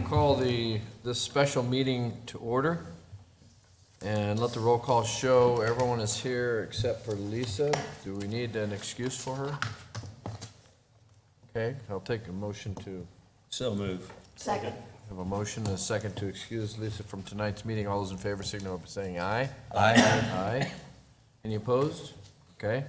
call this special meeting to order. And let the roll call show everyone is here except for Lisa. Do we need an excuse for her? Okay, I'll take a motion to, So move. Second. have a motion and a second to excuse Lisa from tonight's meeting. All those in favor signal by saying aye. Aye. Aye. Any opposed? Okay.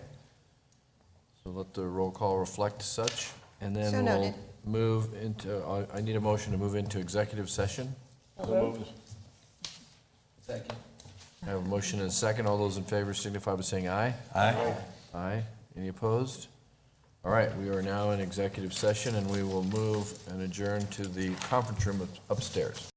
So let the roll call reflect such. And So then we'll noted. move into, I need a motion to move into executive session. Second. I have a motion and a second. All those in favor signify by saying aye. Aye. Aye. Any opposed? All right, we are now in executive session, and we will move and adjourn to the conference room upstairs.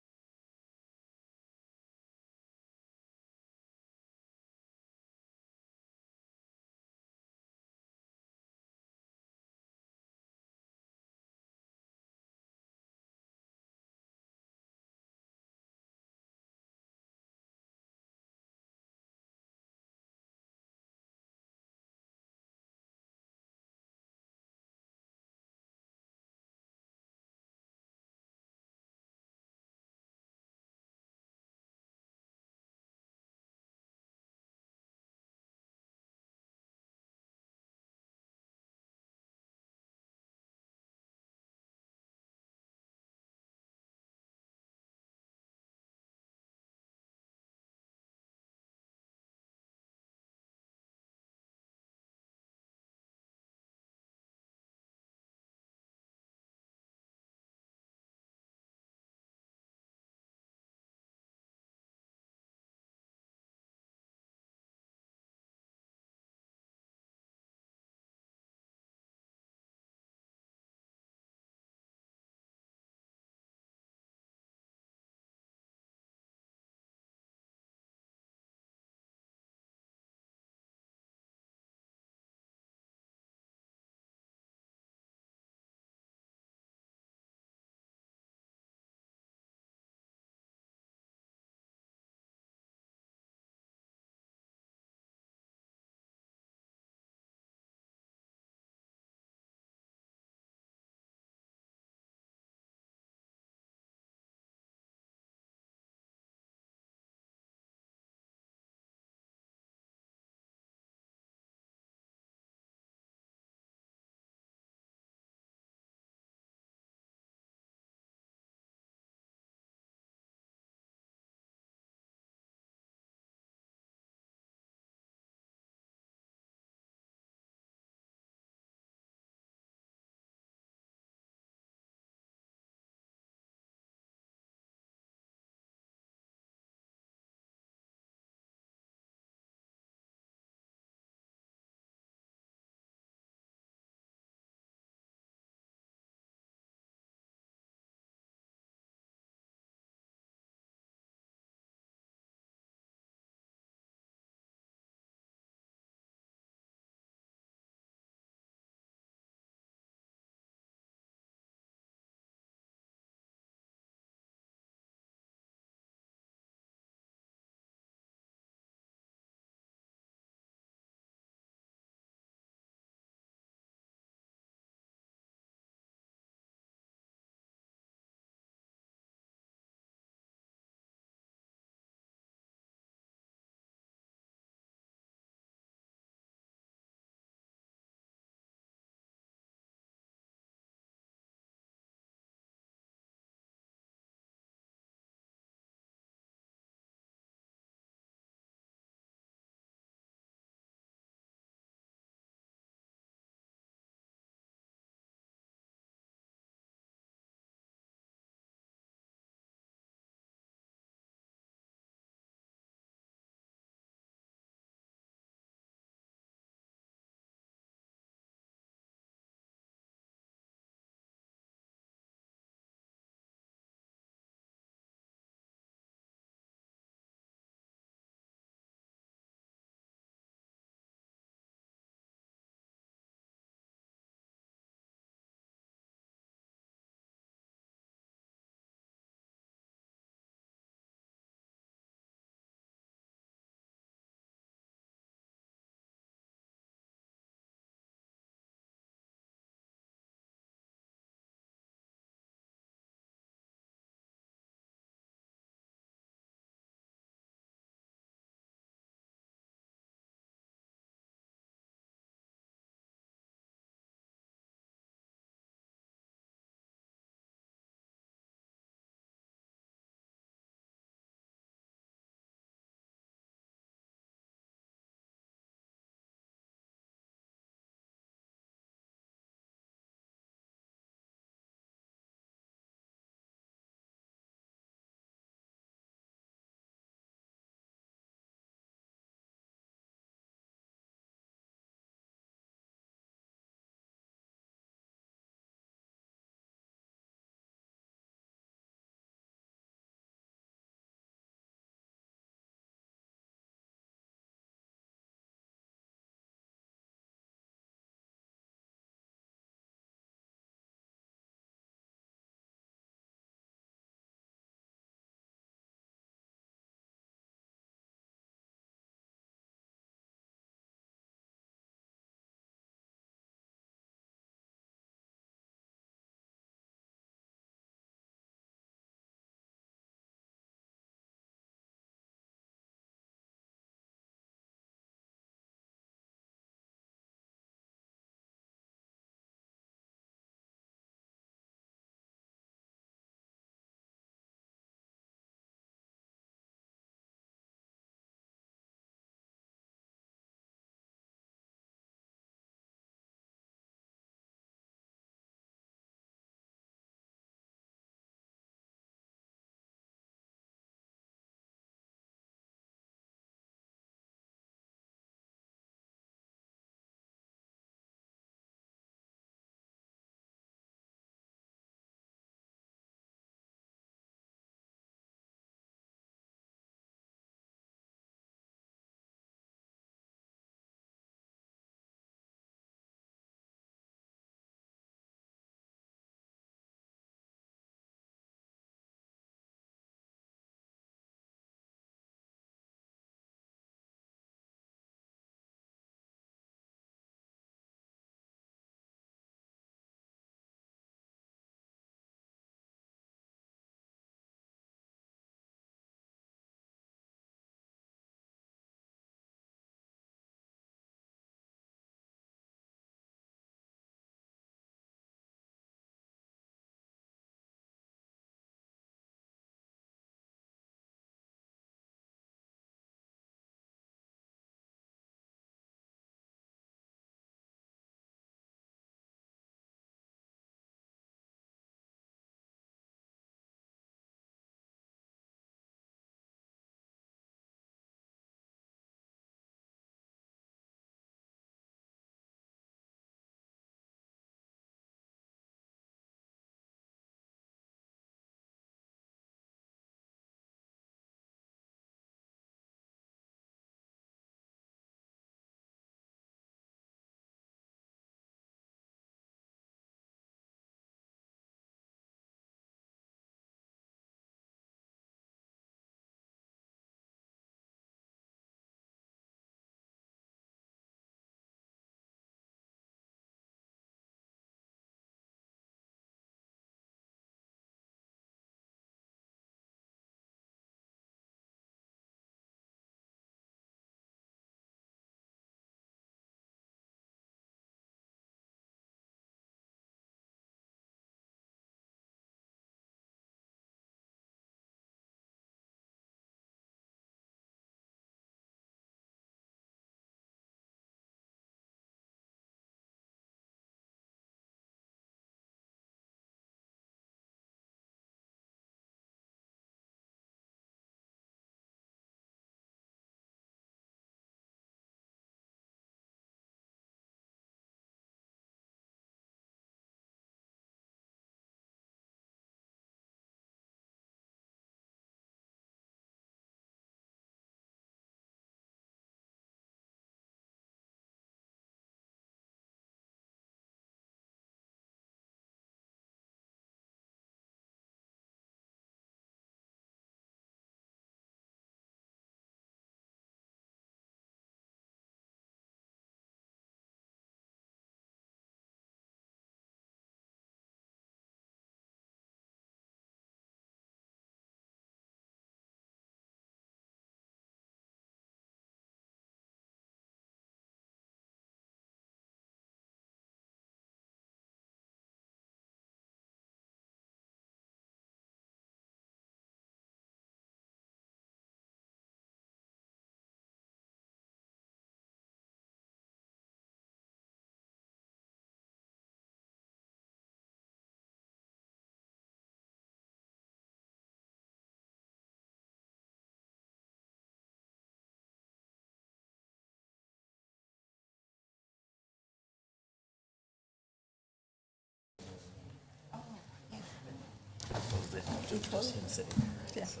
just him sitting there. Yeah. So,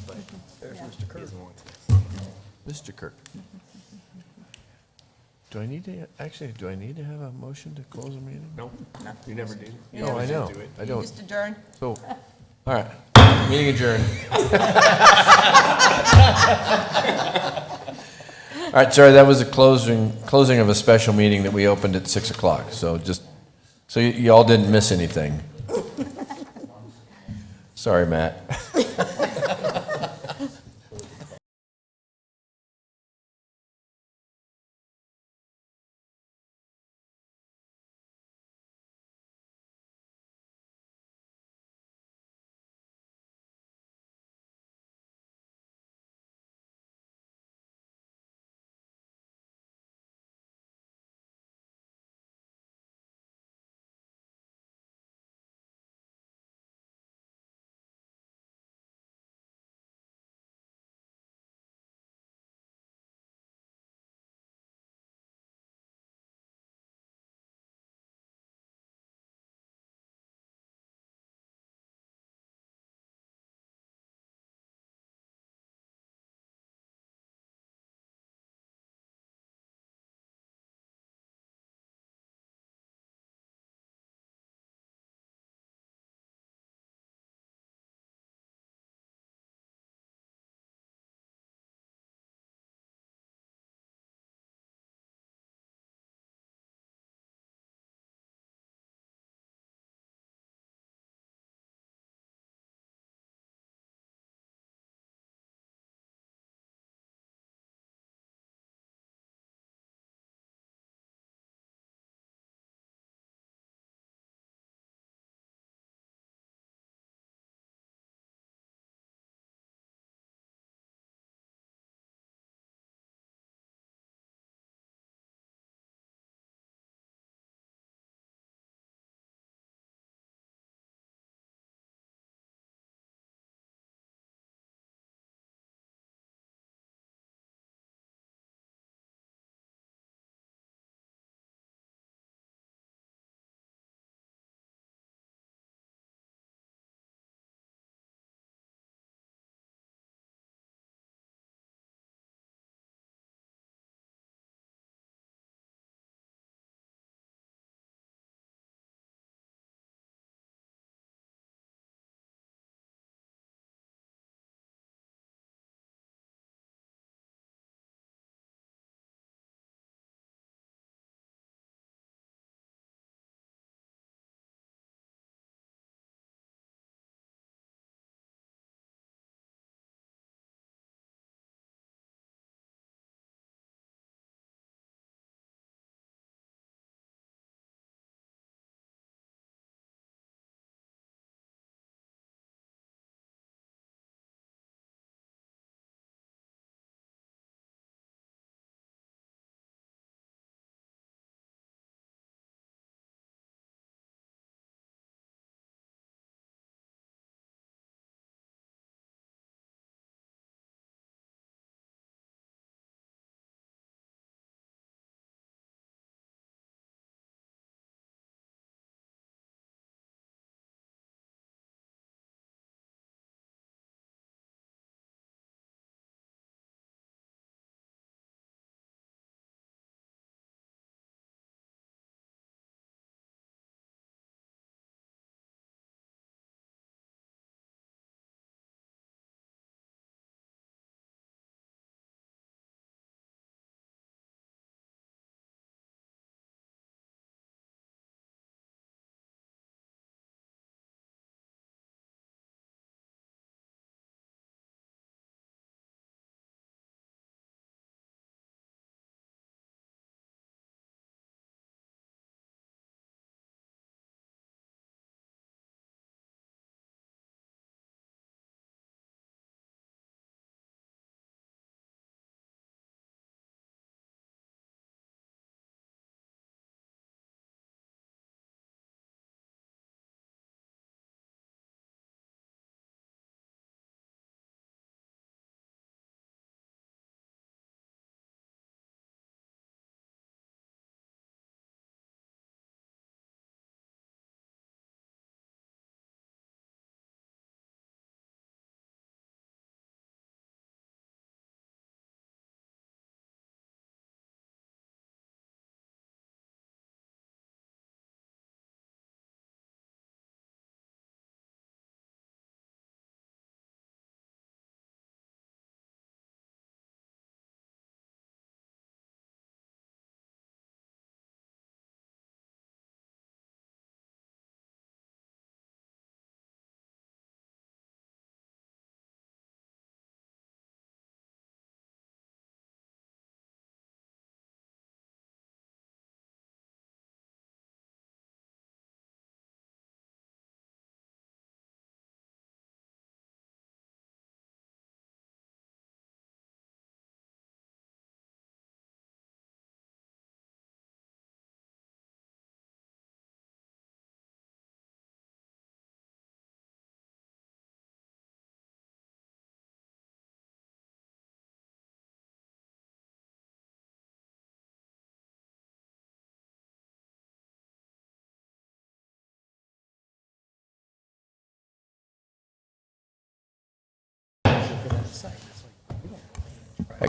but There's Yeah. Mr. he Kirk. doesn't want to. Mr. Kirk. Do I need to, actually, do I need to have a motion to close a meeting? No, No. you never do. You No, never I do. know, do it. I You don't. just adjourn. So, all right, meeting adjourned. All right, sorry, that was a closing of a special meeting that we opened at 6 o'clock, so just, so you all didn't miss anything. Sorry, Matt.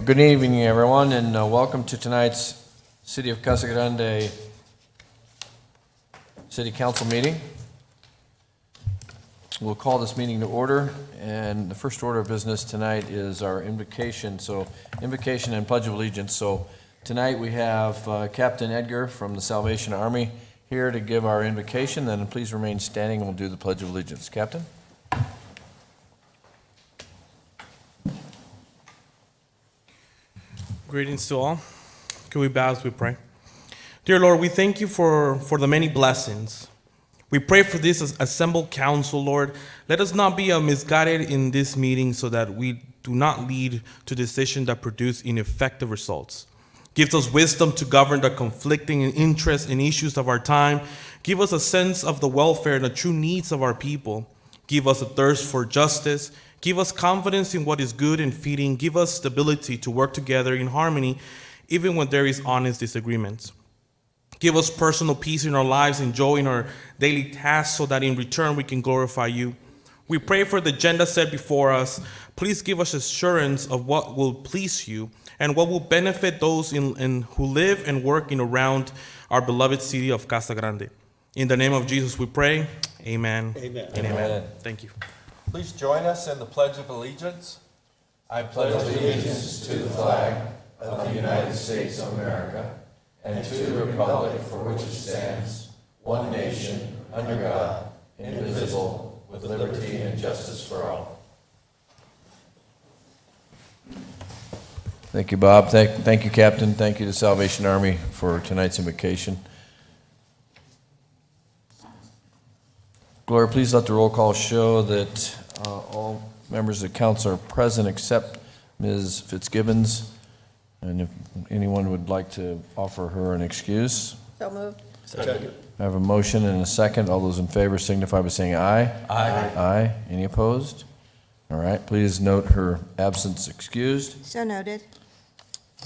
Good evening, everyone, and welcome to tonight's City of Casa Grande City Council meeting. We'll call this meeting to order, and the first order of business tonight is our invocation. So, invocation and pledge of allegiance. So, tonight we have Captain Edgar from the Salvation Army here to give our invocation. Then please remain standing, and we'll do the pledge of allegiance. Captain? Greetings to all. Can we bow as we pray? Dear Lord, we thank you for the many blessings. We pray for this assembled council, Lord. Let us not be misguided in this meeting so that we do not lead to decisions that produce ineffective results. Give us wisdom to govern the conflicting interests and issues of our time. Give us a sense of the welfare and the true needs of our people. Give us a thirst for justice. Give us confidence in what is good and fitting. Give us stability to work together in harmony, even when there is honest disagreements. Give us personal peace in our lives and joy in our daily tasks so that in return we can glorify you. We pray for the agenda set before us. Please give us assurance of what will please you and what will benefit those who live and work in around our beloved city of Casa Grande. In the name of Jesus we pray. Amen. Amen. And amen. Thank you. Please join us in the Pledge of Allegiance. I pledge allegiance to the flag of the United States of America and to the republic for which it stands, one nation, under God, indivisible, with liberty and justice for all. Thank you, Bob. Thank you, Captain. Thank you to Salvation Army for tonight's invocation. Gloria, please let the roll call show that all members of the council are present except Ms. Fitzgibbons. And if anyone would like to offer her an excuse. So moved. Second. I have a motion and a second. All those in favor signify by saying aye. Aye. Aye. Any opposed? All right. Please note her absence excused. So noted.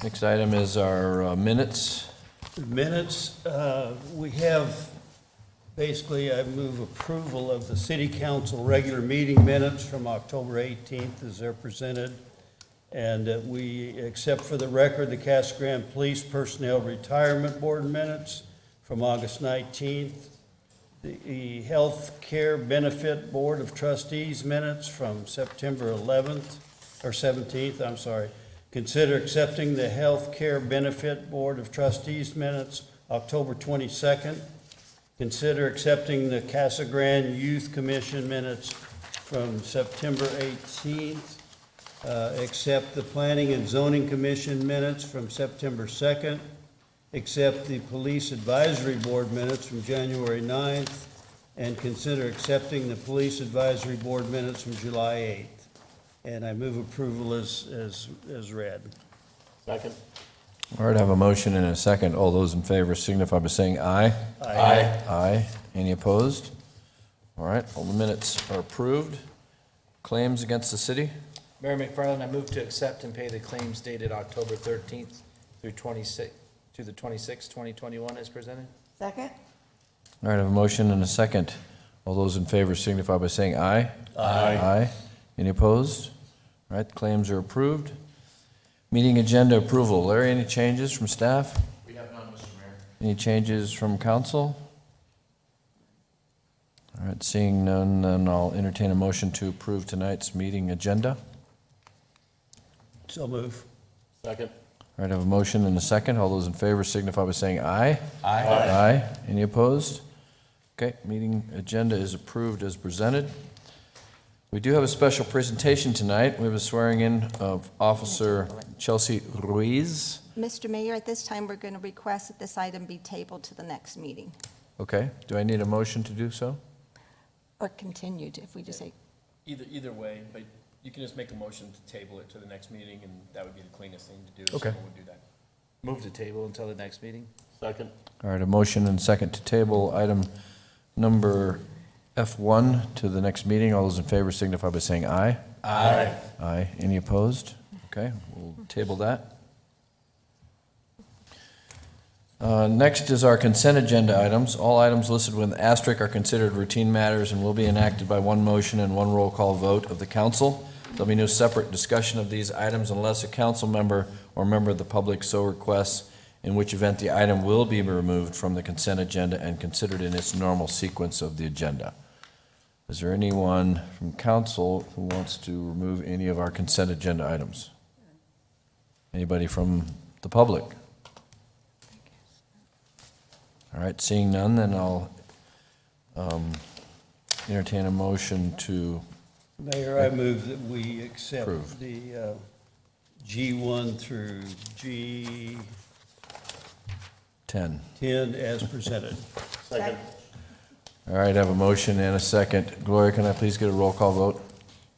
Next item is our minutes. Minutes, we have, basically, I move approval of the city council regular meeting minutes from October 18th as they're presented. And that we accept for the record the Casa Grande Police Personnel Retirement Board minutes from August 19th. The Health Care Benefit Board of Trustees minutes from September 11th, or 17th, I'm sorry. Consider accepting the Health Care Benefit Board of Trustees minutes, October 22nd. Consider accepting the Casa Grande Youth Commission minutes from September 18th. Accept the Planning and Zoning Commission minutes from September 2nd. Accept the Police Advisory Board minutes from January 9th. And consider accepting the Police Advisory Board minutes from July 8th. And I move approval as read. Second. All right, I have a motion and a second. All those in favor signify by saying aye. Aye. Aye. Any opposed? All right, all the minutes are approved. Claims against the city? Mayor McFarland, I move to accept and pay the claims dated October 13th through 26th, to the 26th, 2021 as presented. Second? All right, I have a motion and a second. All those in favor signify by saying aye. Aye. Aye. Any opposed? All right, the claims are approved. Meeting agenda approval. Larry, any changes from staff? We have none, Mr. Mayor. Any changes from council? All right, seeing none, then I'll entertain a motion to approve tonight's meeting agenda. So move. Second. All right, I have a motion and a second. All those in favor signify by saying aye. Aye. Aye. Any opposed? Okay, meeting agenda is approved as presented. We do have a special presentation tonight. We have a swearing in of Officer Chelsea Ruiz. Mr. Mayor, at this time, we're going to request that this item be tabled to the next meeting, Okay, do I need a motion to do so? or continued, if we just say, Either way, but you can just make a motion to table it to the next meeting, and that would be the cleanest thing to do. Okay. So we'll do that. Move to table until the next meeting. Second. All right, a motion and second to table item number F1 to the next meeting. All those in favor signify by saying aye. Aye. Aye. Any opposed? Okay, we'll table that. Next is our consent agenda items. All items listed with asterisk are considered routine matters and will be enacted by one motion and one roll call vote of the council. There'll be no separate discussion of these items unless a council member or member of the public so requests, in which event the item will be removed from the consent agenda and considered in its normal sequence of the agenda. Is there anyone from council who wants to remove any of our consent agenda items? Anybody from the public? All right, seeing none, then I'll entertain a motion to, Mayor, I move that we accept Approve. the G1 through G10 10. as presented. All right, I have a motion and a second. Gloria, can I please get a roll call vote?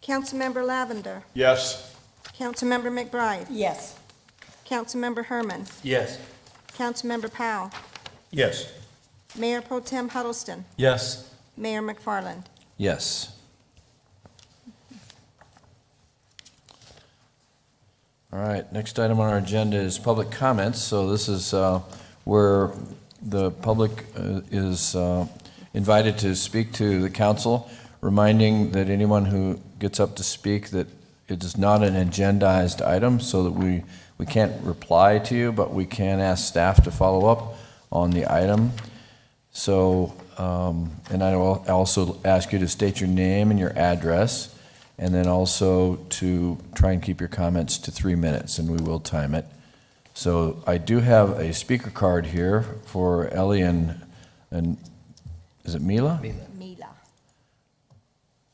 Councilmember Lavender. Yes. Councilmember McBride. Yes. Councilmember Herman. Yes. Councilmember Powell. Yes. Mayor Pro Tem Huddleston. Yes. Mayor McFarland. Yes. All right, next item on our agenda is public comments. So this is where the public is invited to speak to the council, reminding that anyone who gets up to speak that it is not an agendized item, so that we can't reply to you, but we can ask staff to follow up on the item. So, and I will also ask you to state your name and your address, and then also to try and keep your comments to 3 minutes, and we will time it. So I do have a speaker card here for Ellie and is it Mila? Mila.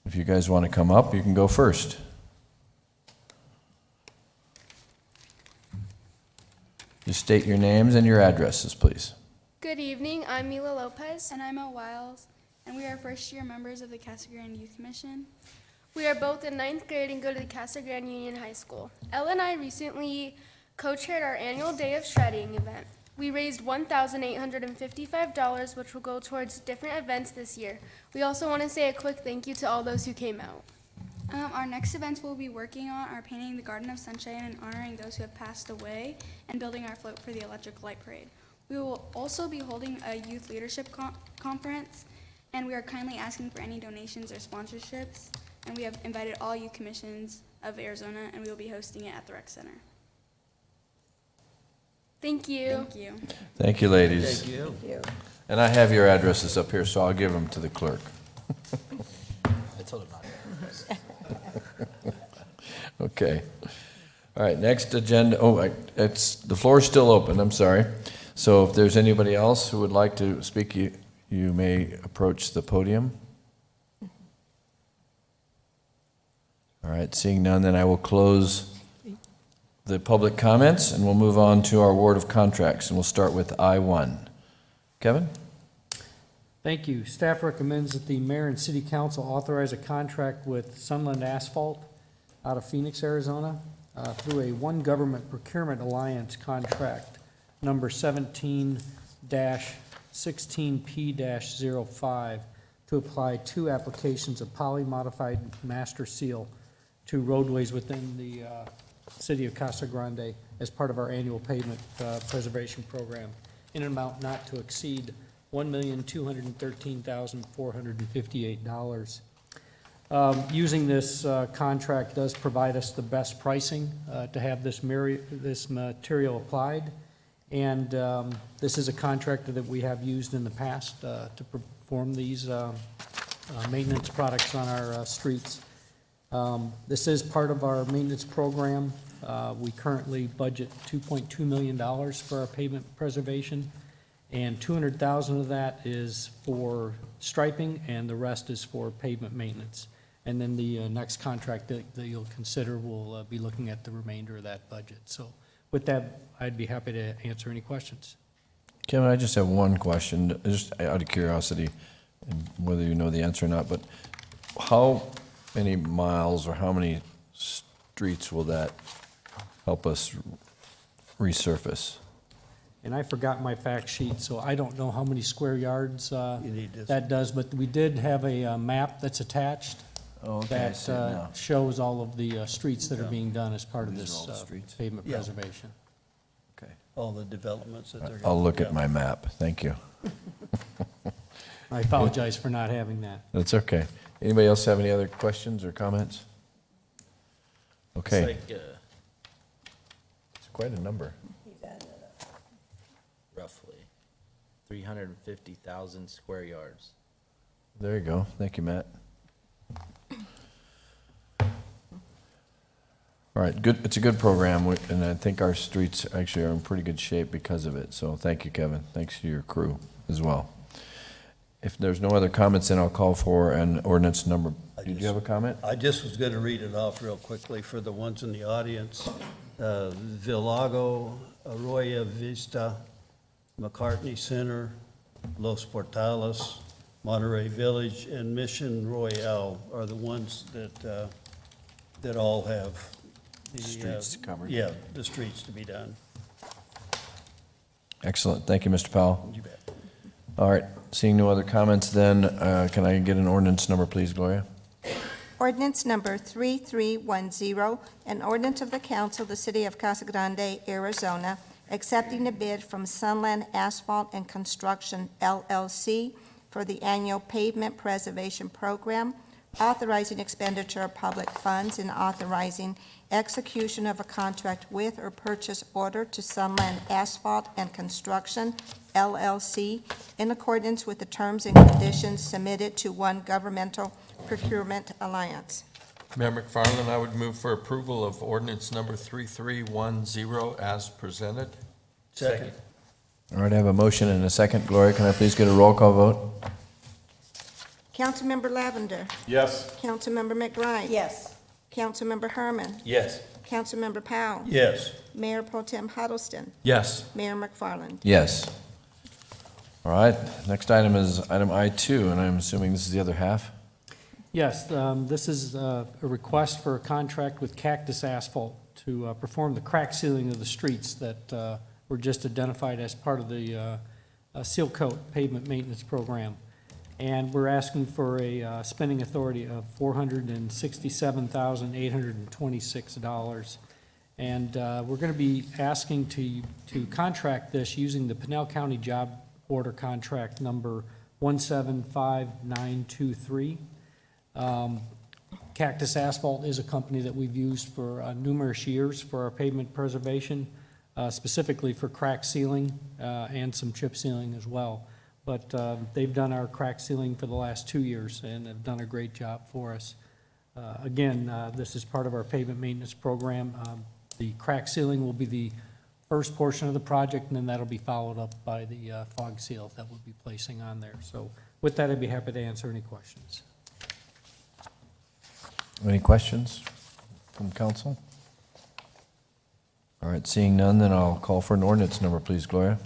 If you guys want to come up, you can go first. Just state your names and your addresses, please. Good evening, I'm Mila Lopez. And I'm Elle Wiles, and we are first-year members of the Casa Grande Youth Commission. We are both in 9th grade and go to the Casa Grande Union High School. Ella and I recently co-chaired our annual Day of Shredding event. We raised $1,855, which will go towards different events this year. We also want to say a quick thank you to all those who came out. Our next events we'll be working on are painting the Garden of Sunshine and honoring those who have passed away, and building our float for the Electric Light Parade. We will also be holding a youth leadership conference, and we are kindly asking for any donations or sponsorships. And we have invited all youth commissions of Arizona, and we will be hosting it at the Rec Center. Thank you. Thank you. Thank you, ladies. Thank you. And I have your addresses up here, so I'll give them to the clerk. I told him not. Okay. All right, next agenda, the floor is still open, I'm sorry. So if there's anybody else who would like to speak, you may approach the podium. All right, seeing none, then I will close the public comments, and we'll move on to our award of contracts, and we'll start with I-1. Kevin? Thank you. Staff recommends that the mayor and city council authorize a contract with Sunland Asphalt out of Phoenix, Arizona, through a One Government Procurement Alliance contract number 17-16P-05 to apply 2 applications of poly-modified master seal to roadways within the city of Casa Grande as part of our annual pavement preservation program in an amount not to exceed $1,213,458. Using this contract does provide us the best pricing to have this material applied. And this is a contractor that we have used in the past to perform these maintenance products on our streets. This is part of our maintenance program. We currently budget $2.2 million for our pavement preservation, and $200,000 of that is for striping, and the rest is for pavement maintenance. And then the next contract that you'll consider will be looking at the remainder of that budget. So with that, I'd be happy to answer any questions. Kevin, I just have one question, just out of curiosity, and whether you know the answer or not, but how many miles or how many streets will that help us resurface? And I forgot my fact sheet, so I don't know how many square yards You need this. that does, but we did have a map that's attached Oh, okay, I that see it now. shows all of the streets that are being done as part of These are this all the streets? pavement Yeah. preservation. Okay. All the developments that they're. I'll look yeah. at my map, thank you. I apologize for not having that. That's okay. Anybody else have any other questions or comments? Okay, It's like, it's quite a number. roughly 350,000 square yards. There you go. Thank you, Matt. All right, good, it's a good program, and I think our streets actually are in pretty good shape because of it. So thank you, Kevin. Thanks to your crew as well. If there's no other comments, then I'll call for an ordinance number. Did you have a comment? I just was going to read it off real quickly for the ones in the audience. Villago, Arroyo Vista, McCartney Center, Los Portales, Monterey Village, and Mission Royale are the ones that all have the Streets covered. Yeah, the streets to be done. Excellent. Thank you, Mr. Powell. You bet. All right, seeing no other comments, then can I get an ordinance number, please, Gloria? Ordinance number 3310, an ordinance of the council of the city of Casa Grande, Arizona, accepting a bid from Sunland Asphalt and Construction LLC for the annual pavement preservation program, authorizing expenditure of public funds and authorizing execution of a contract with or purchase order to Sunland Asphalt and Construction LLC in accordance with the terms and conditions submitted to One Governmental Procurement Alliance. Mayor McFarland, I would move for approval of ordinance number 3310 as presented. Second. All right, I have a motion and a second. Gloria, can I please get a roll call vote? Councilmember Lavender. Yes. Councilmember McBride. Yes. Councilmember Herman. Yes. Councilmember Powell. Yes. Mayor Pro Tem Huddleston. Yes. Mayor McFarland. Yes. All right, next item is item I2, and I'm assuming this is the other half? Yes, this is a request for a contract with Cactus Asphalt to perform the crack sealing of the streets that were just identified as part of the seal coat pavement maintenance program. And we're asking for a spending authority of $467,826. And we're going to be asking to contract this using the Pinell County Job Order Contract number 175923. Cactus Asphalt is a company that we've used for numerous years for our pavement preservation, specifically for crack sealing and some chip sealing as well. But they've done our crack sealing for the last 2 years and have done a great job for us. Again, this is part of our pavement maintenance program. The crack sealing will be the first portion of the project, and then that'll be followed up by the fog seal that we'll be placing on there. So with that, I'd be happy to answer any questions. Any questions from council? All right, seeing none, then I'll call for an ordinance number, please, Gloria.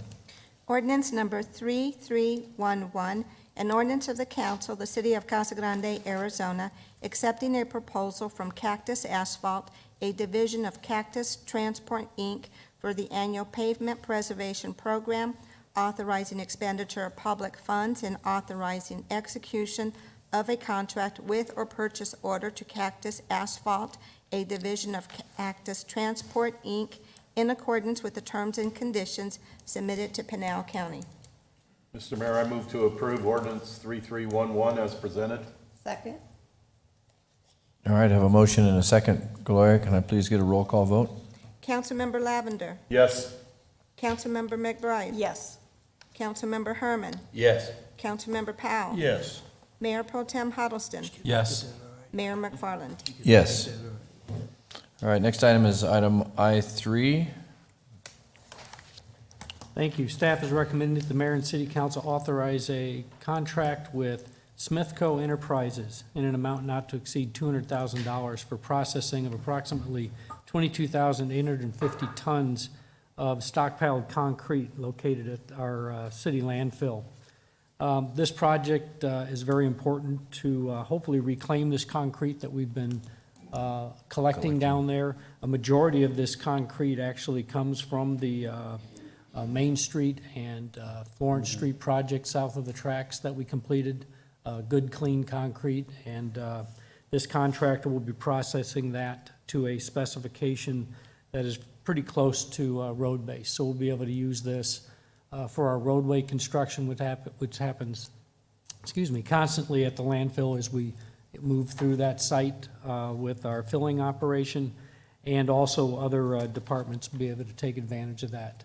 Ordinance number 3311, an ordinance of the council, the city of Casa Grande, Arizona, accepting a proposal from Cactus Asphalt, a division of Cactus Transport, Inc., for the annual pavement preservation program, authorizing expenditure of public funds and authorizing execution of a contract with or purchase order to Cactus Asphalt, a division of Cactus Transport, Inc., in accordance with the terms and conditions submitted to Pinell County. Mr. Mayor, I move to approve ordinance 3311 as presented. Second? All right, I have a motion and a second. Gloria, can I please get a roll call vote? Councilmember Lavender. Yes. Councilmember McBride. Yes. Councilmember Herman. Yes. Councilmember Powell. Yes. Mayor Pro Tem Huddleston. Yes. Mayor McFarland. Yes. All right, next item is item I3. Thank you. Staff has recommended the mayor and city council authorize a contract with Smithco Enterprises in an amount not to exceed $200,000 for processing of approximately 22,850 tons of stockpiled concrete located at our city landfill. This project is very important to hopefully reclaim this concrete that we've been collecting down there. A majority of this concrete actually comes from the Main Street and Florence Street project south of the tracks that we completed. Good, clean concrete, and this contractor will be processing that to a specification that is pretty close to road base. So we'll be able to use this for our roadway construction, which happens, constantly at the landfill as we move through that site with our filling operation. and also other departments be able to take advantage of that.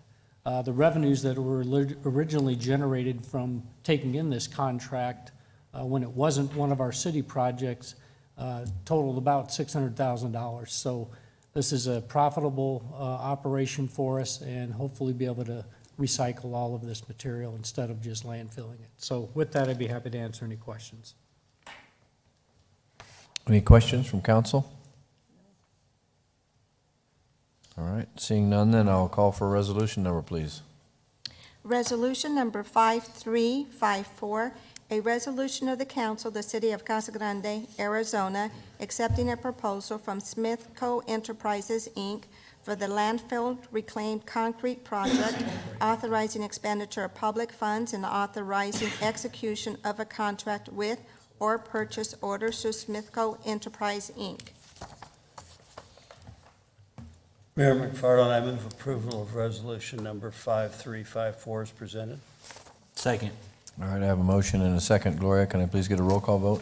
The revenues that were originally generated from taking in this contract, when it wasn't one of our city projects, totaled about $600,000. So this is a profitable operation for us, and hopefully be able to recycle all of this material instead of just landfilling it. So with that, I'd be happy to answer any questions. Any questions from council? All right, seeing none, then I'll call for a resolution number, please. Resolution number 5354, a resolution of the council of the city of Casa Grande, Arizona, accepting a proposal from Smith Co. Enterprises, Inc. for the landfill reclaimed concrete project, authorizing expenditure of public funds and authorizing execution of a contract with or purchase orders to Smith Co. Enterprise, Inc. Mayor McFarland, I move approval of resolution number 5354 as presented. Second. All right, I have a motion and a second. Gloria, can I please get a roll call vote?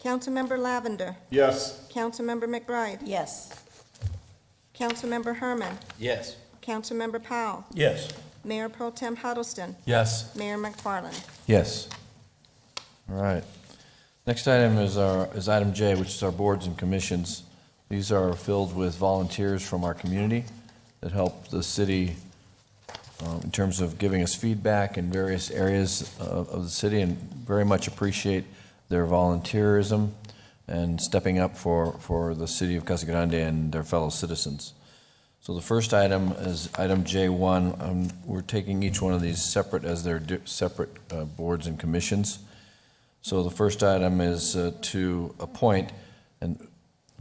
Councilmember Lavender. Yes. Councilmember McBride. Yes. Councilmember Herman. Yes. Councilmember Powell. Yes. Mayor Pro Tem Huddleston. Yes. Mayor McFarland. Yes. All right. Next item is item J, which is our boards and commissions. These are filled with volunteers from our community that help the city in terms of giving us feedback in various areas of the city, and very much appreciate their volunteerism and stepping up for the city of Casa Grande and their fellow citizens. So the first item is item J1. We're taking each one of these separate as their separate boards and commissions. So the first item is to appoint, and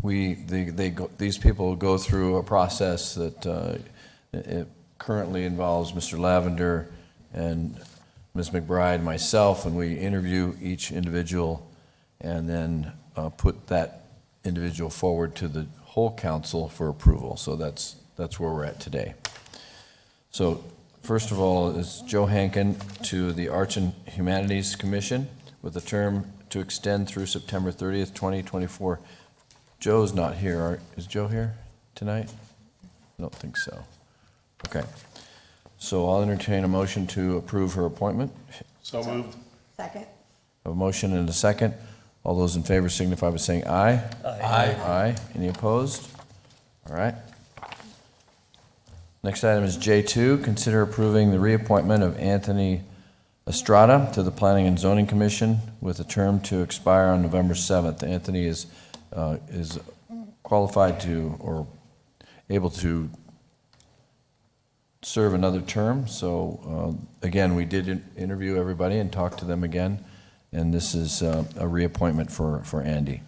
these people go through a process that it currently involves Mr. Lavender and Ms. McBride, myself, and we interview each individual and then put that individual forward to the whole council for approval. So that's where we're at today. So first of all is Joe Hankin to the Arts and Humanities Commission with a term to extend through September 30th, 2024. Joe's not here. Is Joe here tonight? I don't think so. Okay. So I'll entertain a motion to approve her appointment. So moved. Second. A motion and a second. All those in favor signify by saying aye. Aye. Aye. Any opposed? All right. Next item is J2. Consider approving the reappointment of Anthony Estrada to the Planning and Zoning Commission with a term to expire on November 7th. Anthony is qualified to or able to serve another term. So again, we did interview everybody and talk to them again, and this is a reappointment for Andy.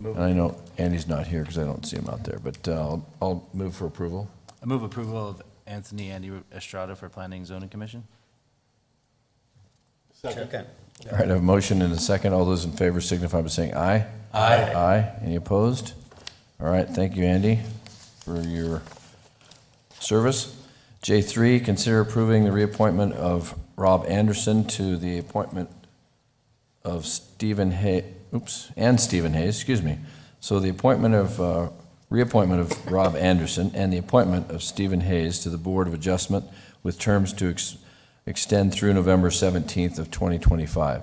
And I know Andy's not here because I don't see him out there, but I'll move for approval. I move approval of Andy Estrada for Planning and Zoning Commission. Second. All right, I have a motion and a second. All those in favor signify by saying aye. Aye. Aye. Any opposed? All right, thank you, Andy, for your service. J3, consider approving the reappointment of Rob Anderson to the appointment of Stephen Hayes, excuse me. So the reappointment of Rob Anderson and the appointment of Stephen Hayes to the Board of Adjustment with terms to extend through November 17th of 2025.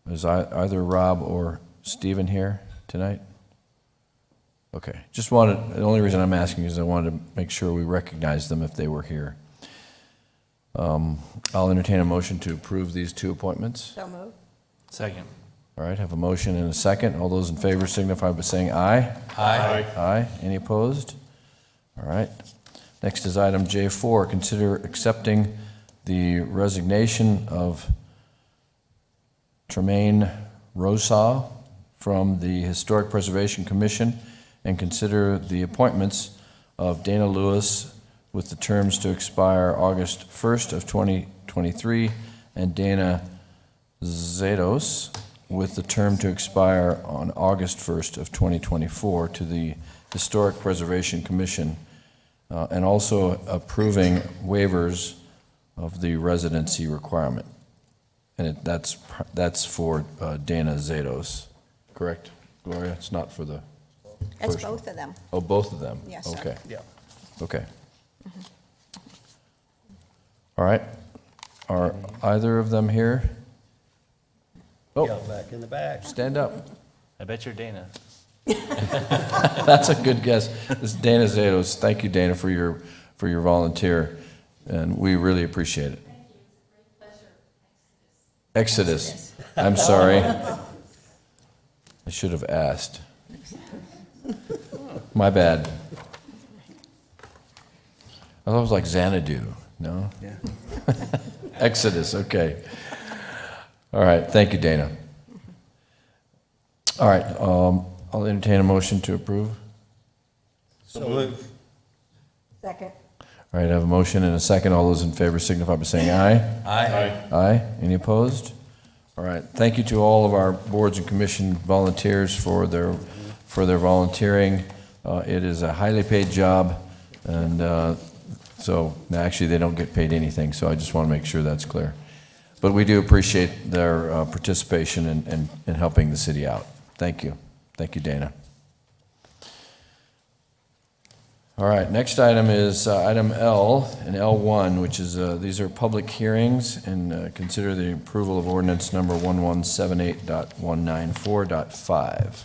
Is either Rob or Stephen here tonight? Okay, the only reason I'm asking is I wanted to make sure we recognize them if they were here. I'll entertain a motion to approve these two appointments. So moved. Second. All right, have a motion and a second. All those in favor signify by saying aye. Aye. Aye. Any opposed? All right. Next is item J4. Consider accepting the resignation of Tremaine Rosaw from the Historic Preservation Commission and consider the appointments of Dana Lewis with the terms to expire August 1st of 2023 and Dana Zados with the term to expire on August 1st of 2024 to the Historic Preservation Commission, and also approving waivers of the residency requirement. And that's for Dana Zados, correct, Gloria? It's not for the It's first? both of them. Oh, both of them? Yes, sir. Okay, Yeah. okay. All right. Are either of them here? Oh. Yeah, back in the back. Stand up. I bet you're Dana. That's a good guess. This is Dana Zados. Thank you, Dana, for your volunteer, and we really appreciate it. Exodus. I'm sorry. I should have asked. My bad. I thought it was like Xanadu. No? Yeah. Exodus, okay. All right, thank you, Dana. All right, I'll entertain a motion to approve. So move. Second. All right, I have a motion and a second. All those in favor signify by saying aye. Aye. Aye. Any opposed? All right, thank you to all of our boards and commission volunteers for their volunteering. It is a highly paid job, and so actually they don't get paid anything, so I just want to make sure that's clear. But we do appreciate their participation in helping the city out. Thank you. Thank you, Dana. All right, next item is item L and L1, which is, these are public hearings, and consider the approval of ordinance number 1178.194.5.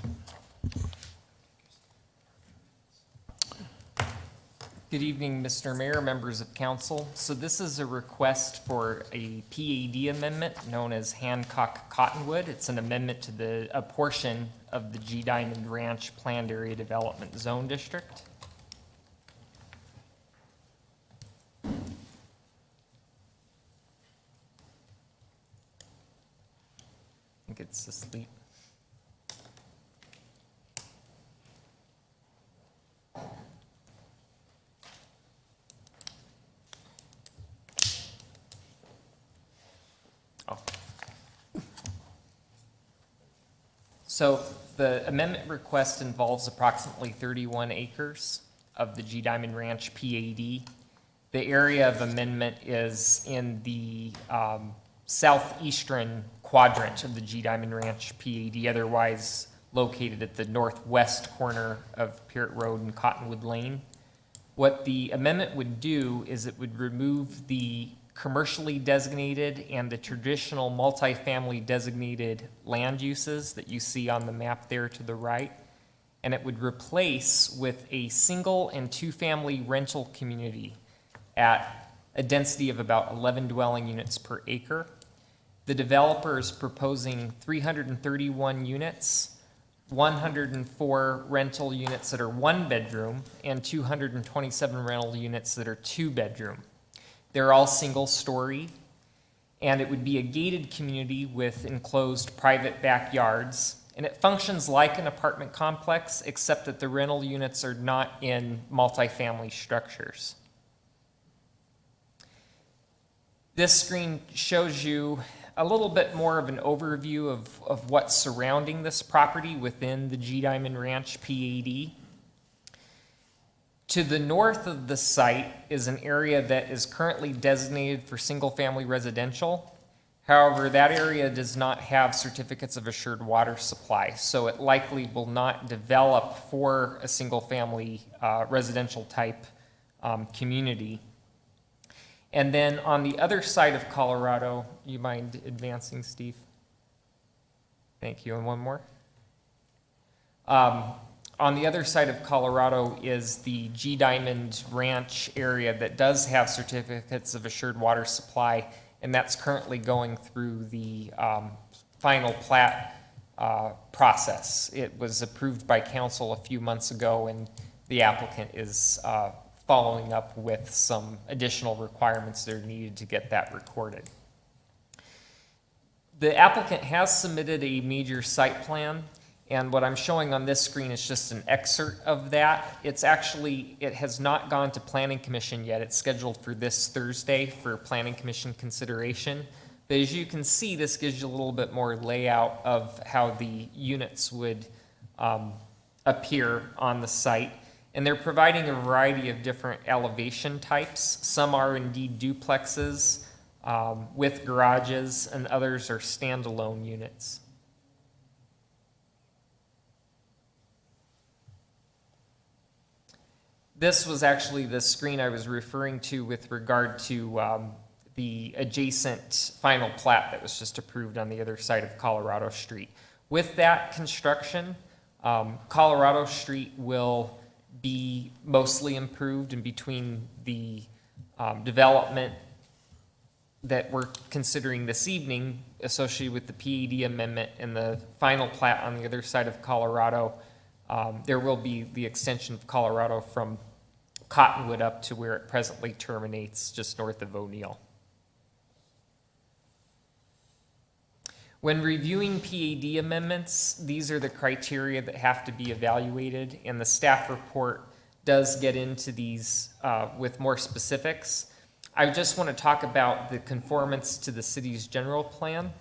Good evening, Mr. Mayor, members of council. So this is a request for a PAD amendment known as Hancock Cottonwood. It's an amendment to a portion of the G Diamond Ranch Planned Area Development Zone District. I think it's asleep. So the amendment request involves approximately 31 acres of the G Diamond Ranch PAD. The area of amendment is in the southeastern quadrant of the G Diamond Ranch PAD, otherwise located at the northwest corner of Pierrot Road and Cottonwood Lane. What the amendment would do is it would remove the commercially designated and the traditional multifamily designated land uses that you see on the map there to the right, and it would replace with a single and two-family rental community at a density of about 11 dwelling units per acre. The developer is proposing 331 units, 104 rental units that are one bedroom, and 227 rental units that are two bedroom. They're all single story, and it would be a gated community with enclosed private backyards. And it functions like an apartment complex, except that the rental units are not in multifamily structures. This screen shows you a little bit more of an overview of what's surrounding this property within the G Diamond Ranch PAD. To the north of the site is an area that is currently designated for single-family residential. However, that area does not have certificates of assured water supply, so it likely will not develop for a single-family residential type community. And then on the other side of Colorado, you mind advancing, Steve? Thank you, and one more. On the other side of Colorado is the G Diamond Ranch area that does have certificates of assured water supply, and that's currently going through the final plat process. It was approved by council a few months ago, and the applicant is following up with some additional requirements that are needed to get that recorded. The applicant has submitted a major site plan, and what I'm showing on this screen is just an excerpt of that. It has not gone to Planning Commission yet. It's scheduled for this Thursday for Planning Commission consideration. But as you can see, this gives you a little bit more layout of how the units would appear on the site. And they're providing a variety of different elevation types. Some are indeed duplexes with garages, and others are standalone units. This was actually the screen I was referring to with regard to the adjacent final plat that was just approved on the other side of Colorado Street. With that construction, Colorado Street will be mostly improved, and between the development that we're considering this evening associated with the PAD amendment and the final plat on the other side of Colorado, there will be the extension of Colorado from Cottonwood up to where it presently terminates just north of O'Neill. When reviewing PAD amendments, these are the criteria that have to be evaluated, and the staff report does get into these with more specifics. I just want to talk about the conformance to the city's general plan.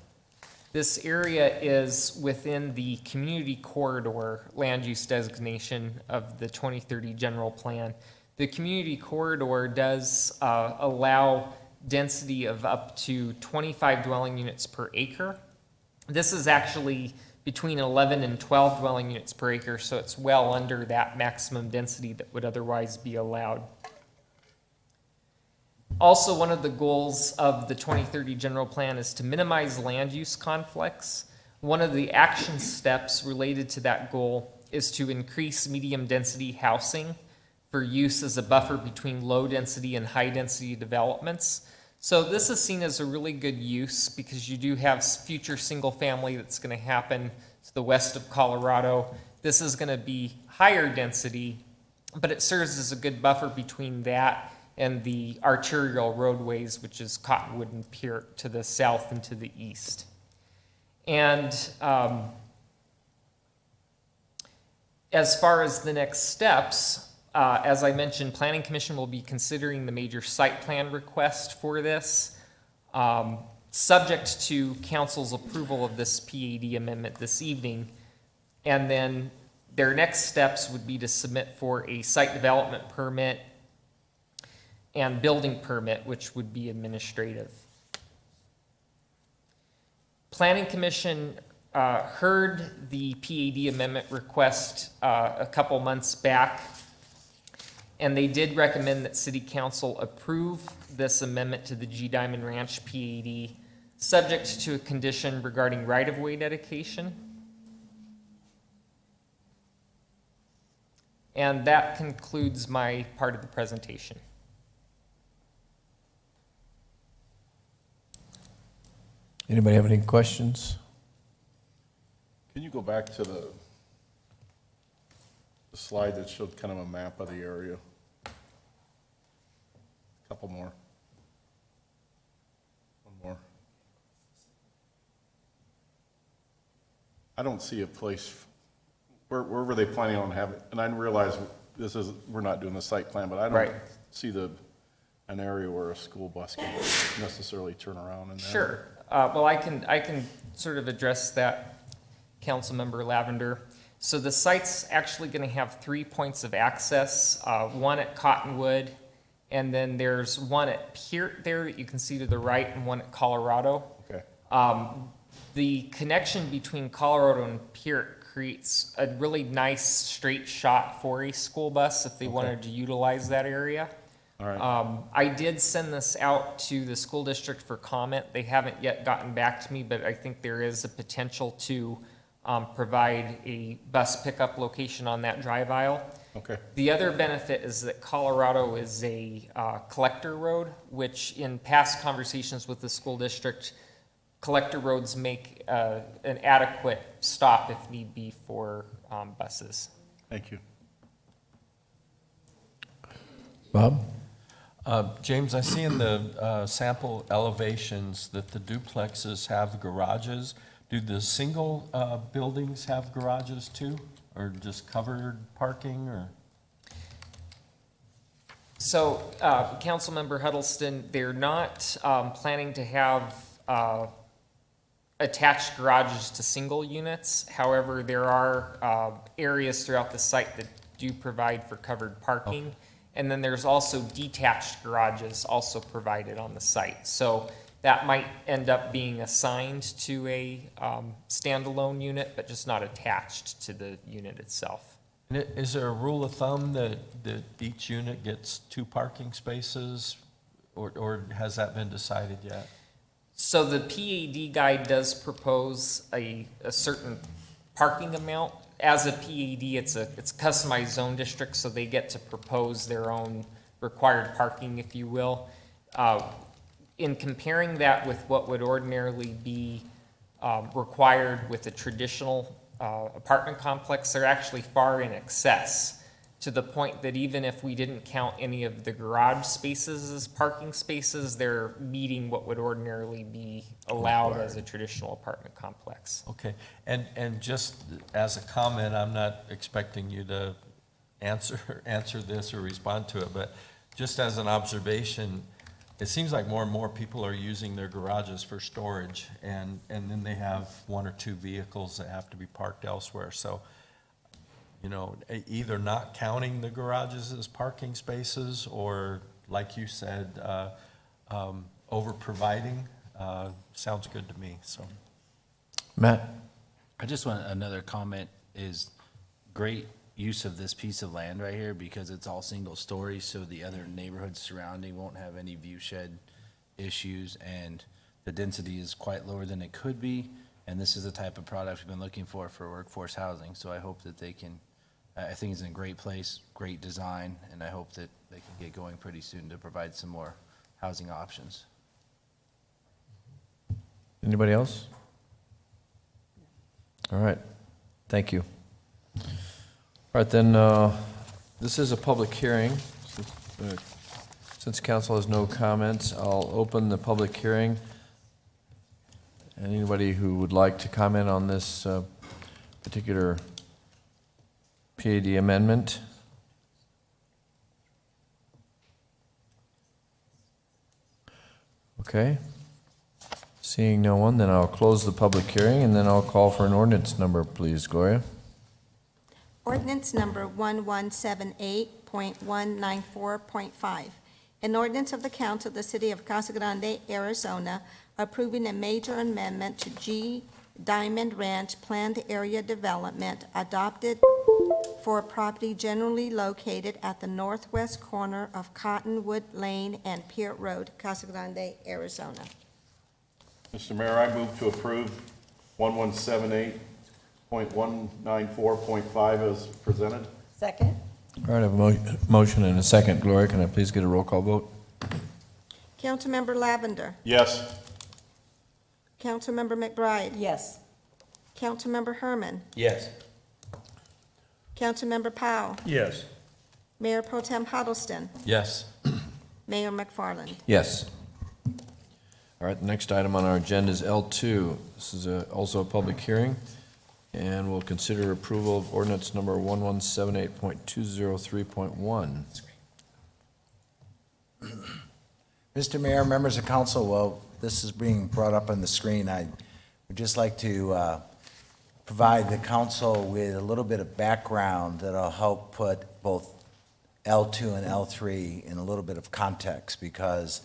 This area is within the community corridor land use designation of the 2030 general plan. The community corridor does allow density of up to 25 dwelling units per acre. This is actually between 11 and 12 dwelling units per acre, so it's well under that maximum density that would otherwise be allowed. Also, one of the goals of the 2030 general plan is to minimize land use conflicts. One of the action steps related to that goal is to increase medium density housing for use as a buffer between low density and high density developments. So this is seen as a really good use because you do have future single family that's going to happen to the west of Colorado. This is going to be higher density, but it serves as a good buffer between that and the arterial roadways, which is Cottonwood and Peart to the south and to the east. And as far as the next steps, as I mentioned, Planning Commission will be considering the major site plan request for this, subject to council's approval of this PAD amendment this evening. And then their next steps would be to submit for a site development permit and building permit, which would be administrative. Planning Commission heard the PAD amendment request a couple months back, and they did recommend that City Council approve this amendment to the G Diamond Ranch PAD, subject to a condition regarding right-of-way dedication. And that concludes my part of the presentation. Anybody have any questions? Can you go back to the slide that showed kind of a map of the area? A couple more. One more. I don't see a place, where were they planning on having, and I realize this is, we're not doing the site plan, but I don't see an area where a school bus can necessarily turn around in there. Sure. Well, I can sort of address that, Councilmember Lavender. So the site's actually going to have 3 points of access, one at Cottonwood, and then there's one at Peart there that you can see to the right, and one at Colorado. Okay. The connection between Colorado and Peart creates a really nice straight shot for a school bus if they wanted to utilize that area. All right. I did send this out to the school district for comment. They haven't yet gotten back to me, but I think there is a potential to provide a bus pickup location on that drive aisle. Okay. The other benefit is that Colorado is a collector road, which in past conversations with the school district, collector roads make an adequate stop if need be for buses. Thank you. Bob? James, I see in the sample elevations that the duplexes have garages. Do the single buildings have garages too, or just covered parking, or? So, Councilmember Huddleston, they're not planning to have attached garages to single units. However, there are areas throughout the site that do provide for covered parking. Okay. And then there's also detached garages also provided on the site. So that might end up being assigned to a standalone unit, but just not attached to the unit itself. And is there a rule of thumb that each unit gets 2 parking spaces, or has that been decided yet? So the PAD guide does propose a certain parking amount. As a PAD, it's a customized zone district, so they get to propose their own required parking, if you will. In comparing that with what would ordinarily be required with a traditional apartment complex, they're actually far in excess, to the point that even if we didn't count any of the garage spaces as parking spaces, they're meeting what would ordinarily be allowed as a traditional apartment complex. Okay, and just as a comment, I'm not expecting you to answer this or respond to it, but just as an observation, it seems like more and more people are using their garages for storage, and then they have 1 or 2 vehicles that have to be parked elsewhere. So, you know, either not counting the garages as parking spaces, or, like you said, over-providing, sounds good to me, so. Matt? I just want another comment is great use of this piece of land right here because it's all single story, so the other neighborhoods surrounding won't have any view shed issues, and the density is quite lower than it could be, and this is the type of product we've been looking for workforce housing, so I hope that they can, I think it's in a great place, great design, and I hope that they can get going pretty soon to provide some more housing options. Anybody else? All right, thank you. All right, then, this is a public hearing. Since council has no comments, I'll open the public hearing. Anybody who would like to comment on this particular PAD amendment? Okay. Seeing no one, then I'll close the public hearing, and then I'll call for an ordinance number, please, Gloria. Ordinance number 1178.194.5. An ordinance of the Council of the City of Casa Grande, Arizona, approving a major amendment to G Diamond Ranch Planned Area Development adopted for a property generally located at the northwest corner of Cottonwood Lane and Pier Road, Casa Grande, Arizona. Mr. Mayor, I move to approve 1178.194.5 as presented. Second. All right, I have a motion and a second. Gloria, can I please get a roll call vote? Councilmember Lavender. Yes. Councilmember McBride. Yes. Councilmember Herman. Yes. Councilmember Powell. Yes. Mayor Pro Tem Huddleston. Yes. Mayor McFarland. Yes. All right, the next item on our agenda is L2. This is also a public hearing, and we'll consider approval of ordinance number 1178.203.1. Mr. Mayor, members of council, while this is being brought up on the screen, I would just like to provide the council with a little bit of background that'll help put both L2 and L3 in a little bit of context, because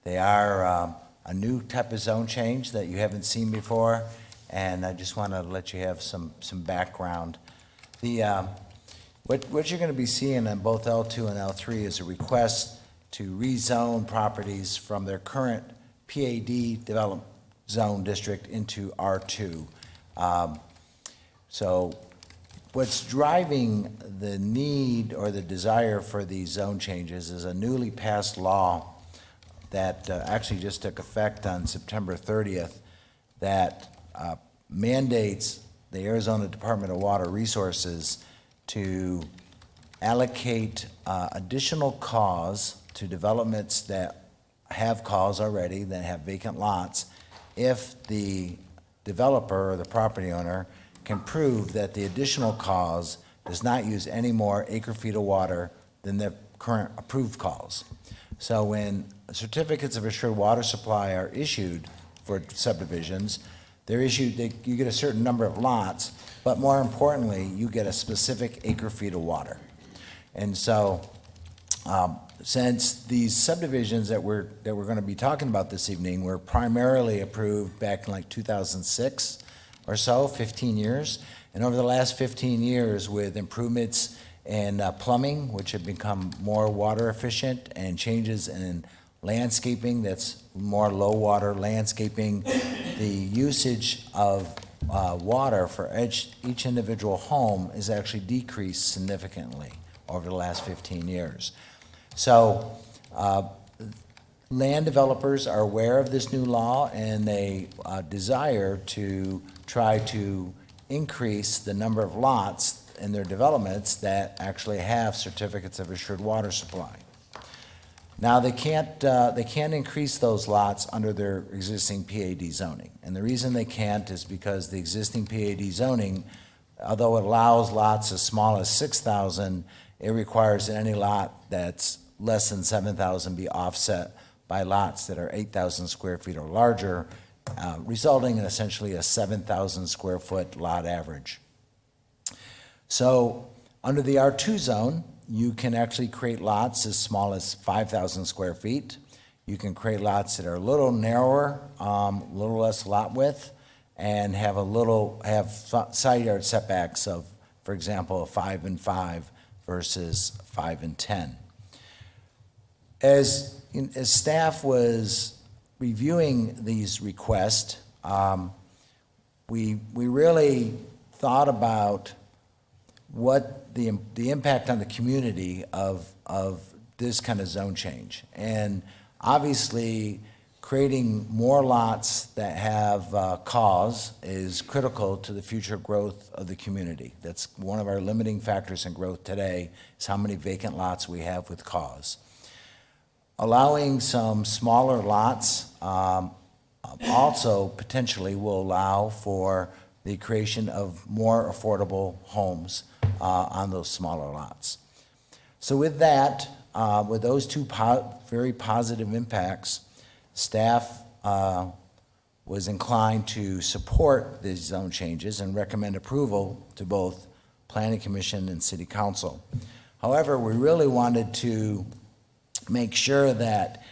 they are a new type of zone change that you haven't seen before, and I just want to let you have some background. What you're going to be seeing in both L2 and L3 is a request to rezone properties from their current PAD development zone district into R2. So what's driving the need or the desire for these zone changes is a newly passed law that actually just took effect on September 30th that mandates the Arizona Department of Water Resources to allocate additional CAUs to developments that have CAUs already, that have vacant lots, if the developer or the property owner can prove that the additional CAUs does not use any more acre-feet of water than the current approved CAUs. So when certificates of assured water supply are issued for subdivisions, they're issued, you get a certain number of lots, but more importantly, you get a specific acre-feet of water. And so, since these subdivisions that we're going to be talking about this evening were primarily approved back in like 2006 or so, 15 years, And over the last 15 years, with improvements in plumbing, which have become more water efficient, and changes in landscaping that's more low-water landscaping, the usage of water for each individual home is actually decreased significantly over the last 15 years. So land developers are aware of this new law, and they desire to try to increase the number of lots in their developments that actually have certificates of assured water supply. Now, they can't increase those lots under their existing PAD zoning. And the reason they can't is because the existing PAD zoning, although it allows lots as small as 6,000, it requires that any lot that's less than 7,000 be offset by lots that are 8,000 square feet or larger, resulting in essentially a 7,000 square foot lot average. So under the R2 zone, you can actually create lots as small as 5,000 square feet. You can create lots that are a little narrower, a little less lot width, and have side yard setbacks of, for example, 5 and 5 versus 5 and 10. As staff was reviewing these requests, we really thought about what the impact on the community of this kind of zone change. And obviously, creating more lots that have cause is critical to the future growth of the community. That's one of our limiting factors in growth today, is how many vacant lots we have with cause. Allowing some smaller lots also potentially will allow for the creation of more affordable homes on those smaller lots. So with that, with those two very positive impacts, staff was inclined to support these zone changes and recommend approval to both Planning Commission and City Council. However, we really wanted to make sure that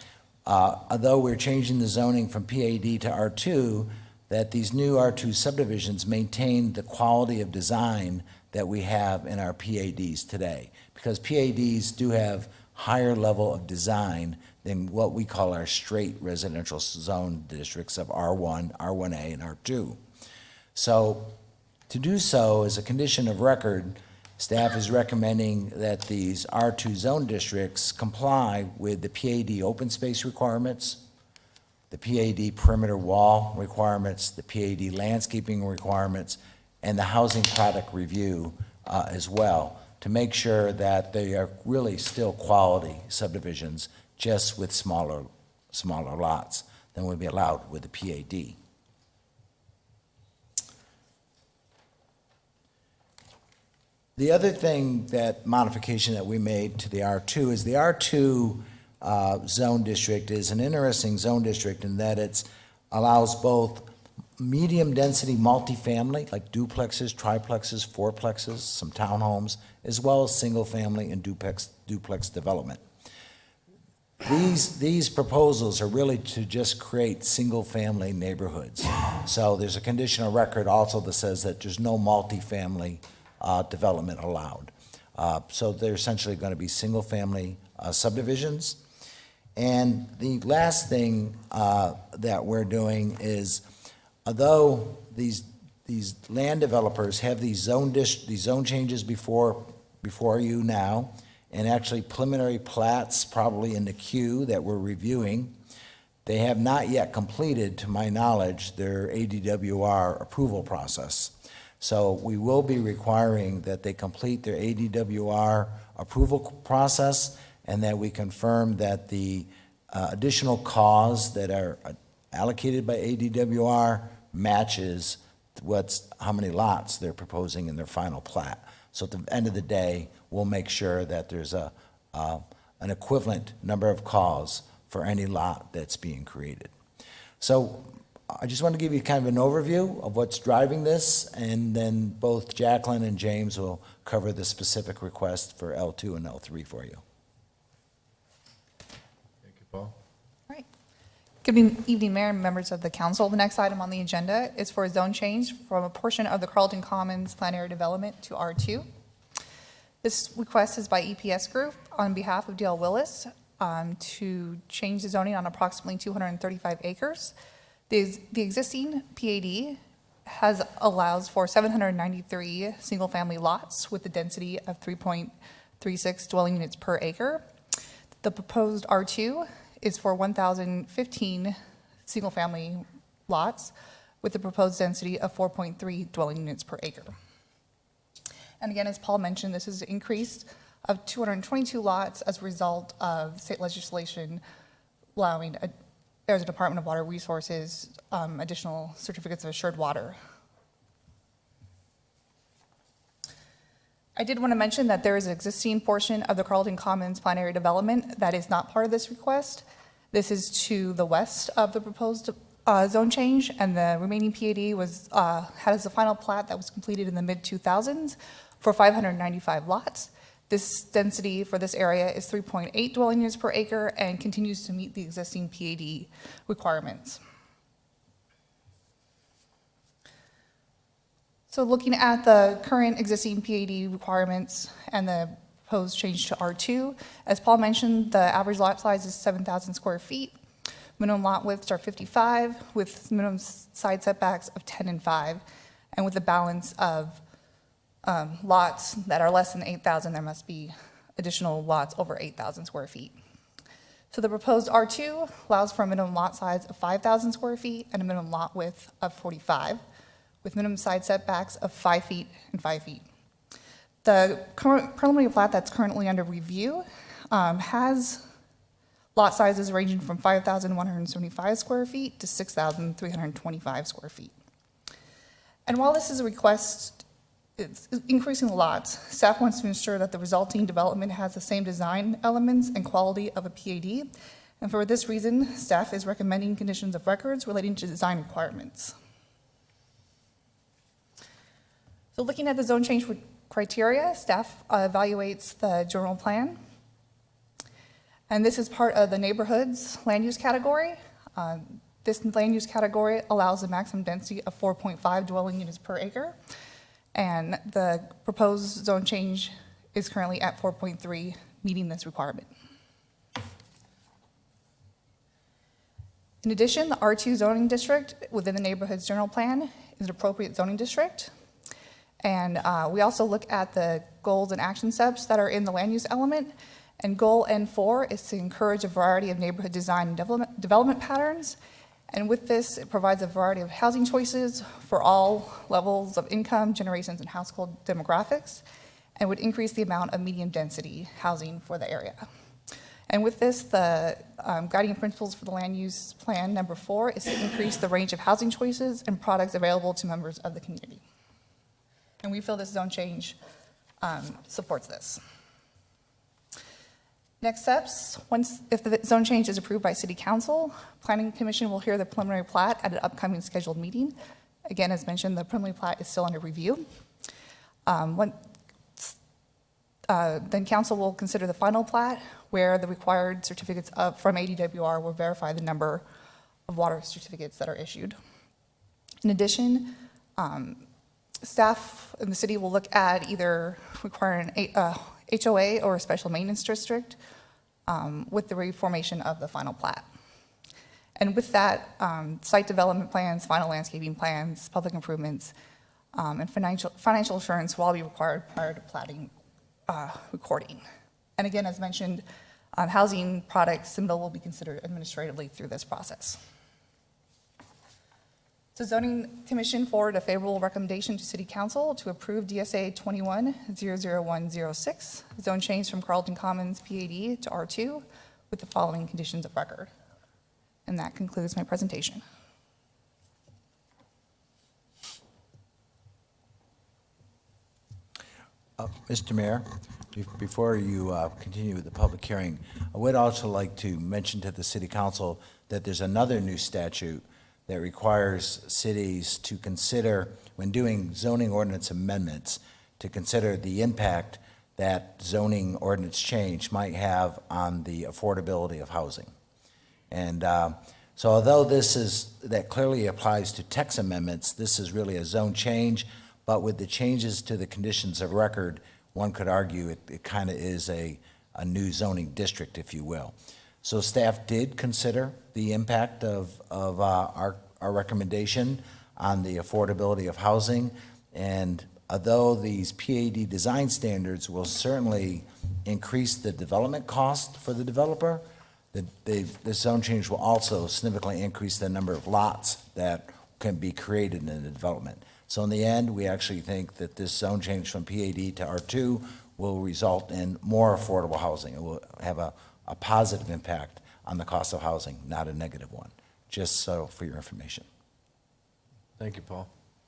although we're changing the zoning from PAD to R2, that these new R2 subdivisions maintain the quality of design that we have in our PADs today. Because PADs do have higher level of design than what we call our straight residential zone districts of R1, R1A, and R2. So to do so, as a condition of record, staff is recommending that these R2 zone districts comply with the PAD open space requirements, the PAD perimeter wall requirements, the PAD landscaping requirements, and the housing product review as well, to make sure that they are really still quality subdivisions, just with smaller lots than would be allowed with the PAD. The other thing, that modification that we made to the R2, is the R2 zone district is an interesting zone district in that it allows both medium-density multifamily, like duplexes, triplexes, fourplexes, some townhomes, as well as single-family and duplex development. These proposals are really to just create single-family neighborhoods. So there's a conditional record also that says that there's no multifamily development allowed. So they're essentially going to be single-family subdivisions. And the last thing that we're doing is, although these land developers have these zone changes before you now, and actually preliminary plats probably in the queue that we're reviewing, they have not yet completed, to my knowledge, their ADWR approval process. So we will be requiring that they complete their ADWR approval process, and that we confirm that the additional costs that are allocated by ADWR matches how many lots they're proposing in their final plat. So at the end of the day, we'll make sure that there's an equivalent number of calls for any lot that's being created. So I just want to give you kind of an overview of what's driving this, and then both Jacqueline and James will cover the specific request for L2 and L3 for you. Thank you, Paul. Right. Good evening, Mayor and members of the council. The next item on the agenda is for a zone change from a portion of the Carlton Commons Plan Area Development to R2. This request is by EPS Group on behalf of DL Willis to change the zoning on approximately 235 acres. The existing PAD allows for 793 single-family lots with a density of 3.36 dwelling units per acre. The proposed R2 is for 1,015 single-family lots with a proposed density of 4.3 dwelling units per acre. And again, as Paul mentioned, this is an increase of 222 lots as a result of state legislation allowing Arizona Department of Water Resources additional certificates of assured water. I did want to mention that there is an existing portion of the Carlton Commons Plan Area Development that is not part of this request. This is to the west of the proposed zone change, and the remaining PAD has a final plat that was completed in the mid-2000s for 595 lots. This density for this area is 3.8 dwelling units per acre and continues to meet the existing PAD requirements. So looking at the current existing PAD requirements and the proposed change to R2, as Paul mentioned, the average lot size is 7,000 square feet. Minimum lot widths are 55, with minimum side setbacks of 10 and 5. And with a balance of lots that are less than 8,000, there must be additional lots over 8,000 square feet. So the proposed R2 allows for a minimum lot size of 5,000 square feet and a minimum lot width of 45, with minimum side setbacks of 5 feet and 5 feet. The preliminary plat that's currently under review has lot sizes ranging from 5,175 square feet to 6,325 square feet. And while this is a request, it's increasing the lots, staff wants to ensure that the resulting development has the same design elements and quality of a PAD. And for this reason, staff is recommending conditions of records relating to design requirements. So looking at the zone change criteria, staff evaluates the general plan. And this is part of the neighborhoods land use category. This land use category allows a maximum density of 4.5 dwelling units per acre. And the proposed zone change is currently at 4.3, meeting this requirement. In addition, the R2 zoning district within the neighborhood's general plan is an appropriate zoning district. And we also look at the goals and action steps that are in the land use element. And goal N4 is to encourage a variety of neighborhood design and development patterns. And with this, it provides a variety of housing choices for all levels of income, generations, and household demographics, and would increase the amount of medium density housing for the area. And with this, the guiding principles for the land use plan number 4 is to increase the range of housing choices and products available to members of the community. And we feel this zone change supports this. Next steps, if the zone change is approved by City Council, Planning Commission will hear the preliminary plat at an upcoming scheduled meeting. Again, as mentioned, the preliminary plat is still under review. Then Council will consider the final plat, where the required certificates from ADWR will verify the number of water certificates that are issued. In addition, staff in the city will look at either requiring HOA or a special maintenance district with the reformation of the final plat. And with that, site development plans, final landscaping plans, public improvements, and financial assurance will all be required prior to platting recording. And again, as mentioned, housing products symbol will be considered administratively through this process. So Zoning Commission forwarded a favorable recommendation to City Council to approve DSA 21-00106, zone change from Carlton Commons PAD to R2 with the following conditions of record. And that concludes my presentation. Mr. Mayor, before you continue with the public hearing, I would also like to mention to the City Council that there's another new statute that requires cities to consider, when doing zoning ordinance amendments, to consider the impact that zoning ordinance change might have on the affordability of housing. And So although that clearly applies to text amendments, this is really a zone change, but with the changes to the conditions of record, one could argue it kind of is a new zoning district, if you will. So staff did consider the impact of our recommendation on the affordability of housing, and although these PAD design standards will certainly increase the development cost for the developer, the zone change will also significantly increase the number of lots that can be created in the development. So in the end, we actually think that this zone change from PAD to R2 will result in more affordable housing. It will have a positive impact on the cost of housing, not a negative one, just so for your information. Thank you, Paul.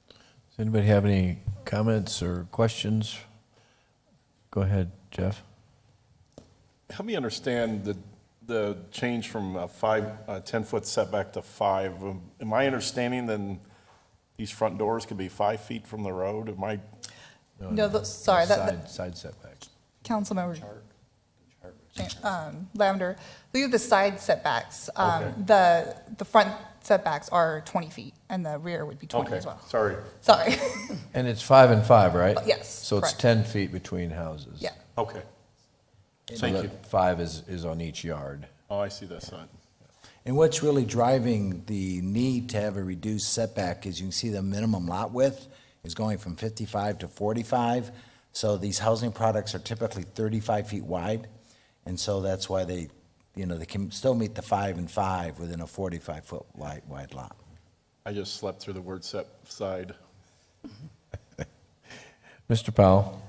Does anybody have any comments or questions? Go ahead, Jeff. Help me understand the change from a 10-foot setback to 5. Am I understanding then these front doors could be 5 feet from the road? No, sorry, Side setbacks. Councilmember Lavender, these are the side setbacks. Okay. The front setbacks are 20 feet, and the rear would be 20 Okay, as well. sorry. Sorry. And it's 5 and 5, right? Yes, So it's correct. 10 feet between houses. Yeah. Okay. So Thank that you. 5 is on each yard. Oh, I see that side. And what's really driving the need to have a reduced setback is you can see the minimum lot width is going from 55 to 45. So these housing products are typically 35 feet wide. And so that's why they can still meet the 5 and 5 within a 45-foot wide lot. I just slept through the word side. Mr. Powell?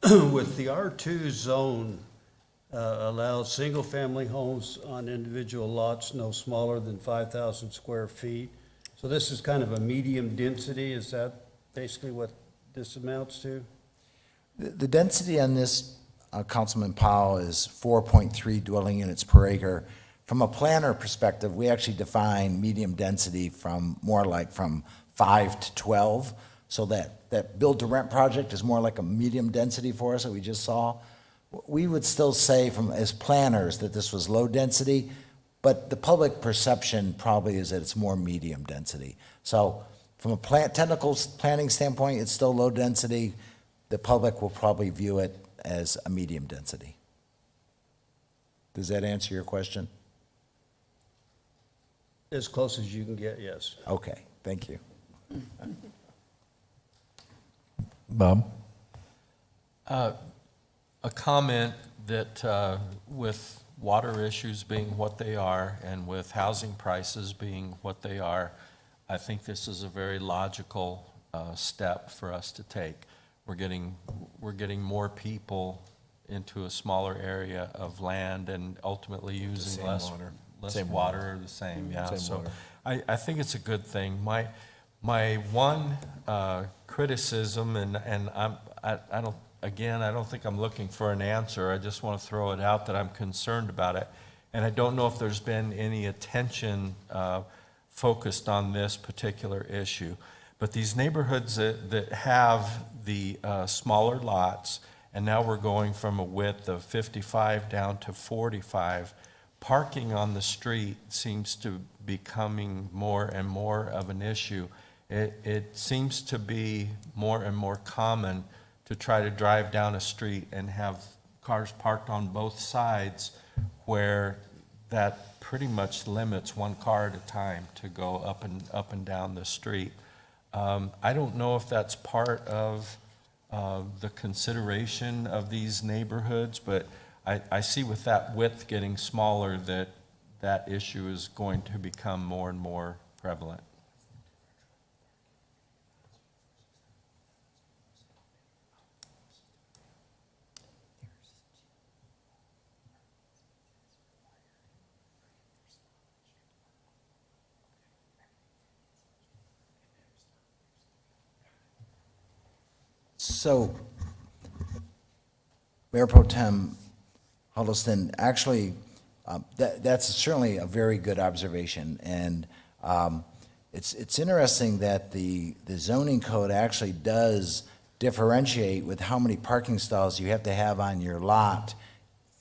With the R2 zone, allows single-family homes on individual lots no smaller than 5,000 square feet. So this is kind of a medium density, is that basically what this amounts to? The density on this, Councilman Powell, is 4.3 dwelling units per acre. From a planner perspective, we actually define medium density from more like from 5 to 12. So that build-to-rent project is more like a medium density for us that we just saw. We would still say as planners that this was low density, but the public perception probably is that it's more medium density. So from a technical planning standpoint, it's still low density. The public will probably view it as a medium density. Does that answer your question? As close as you can get, yes. Okay, thank you. Bob? A comment that with water issues being what they are and with housing prices being what they are, I think this is a very logical step for us to take. We're getting more people into a smaller area of land and ultimately using less water or the same, yeah. Same So water. I think it's a good thing. My one criticism, and I don't think I'm looking for an answer. I just want to throw it out that I'm concerned about it. And I don't know if there's been any attention focused on this particular issue. But these neighborhoods that have the smaller lots, and now we're going from a width of 55 down to 45, parking on the street seems to be becoming more and more of an issue. It seems to be more and more common to try to drive down a street and have cars parked on both sides, where that pretty much limits one car at a time to go up and down the street. I don't know if that's part of the consideration of these neighborhoods, but I see with that width getting smaller that issue is going to become more and more prevalent. So, Mayor Pro Tem Huddleston, actually, that's certainly a very good observation. And it's interesting that the zoning code actually does differentiate with how many parking stalls you have to have on your lot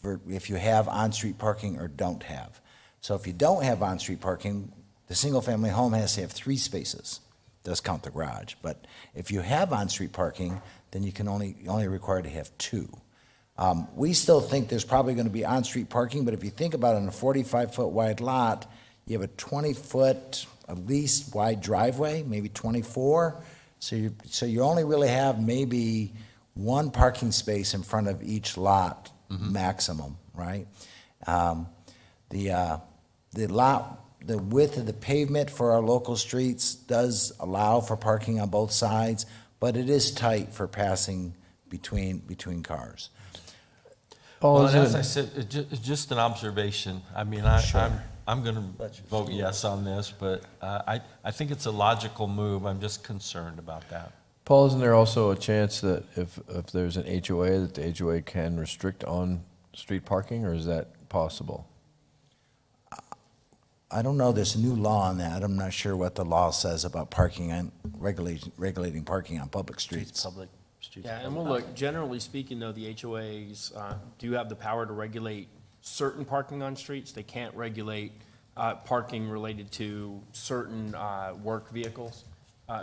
for if you have on-street parking or don't have. So if you don't have on-street parking, The single-family home has to have 3 spaces, does count the garage. But if you have on-street parking, then you're only required to have 2. We still think there's probably going to be on-street parking, but if you think about it, on a 45-foot wide lot, you have a 20-foot at least wide driveway, maybe 24. So you only really have maybe 1 parking space in front of each lot maximum, right? The width of the pavement for our local streets does allow for parking on both sides, but it is tight for passing between cars. Well, and as I said, it's just an observation. I mean, I'm going to vote yes on this, but I think it's a logical move. I'm just concerned about that. Paul, isn't there also a chance that if there's an HOA, that the HOA can restrict on-street parking, or is that possible? I don't know, there's a new law on that. I'm not sure what the law says about parking and regulating parking on public streets. Public streets. Yeah, and well, look, generally speaking, though, the HOAs do have the power to regulate certain parking on streets. They can't regulate parking related to certain work vehicles,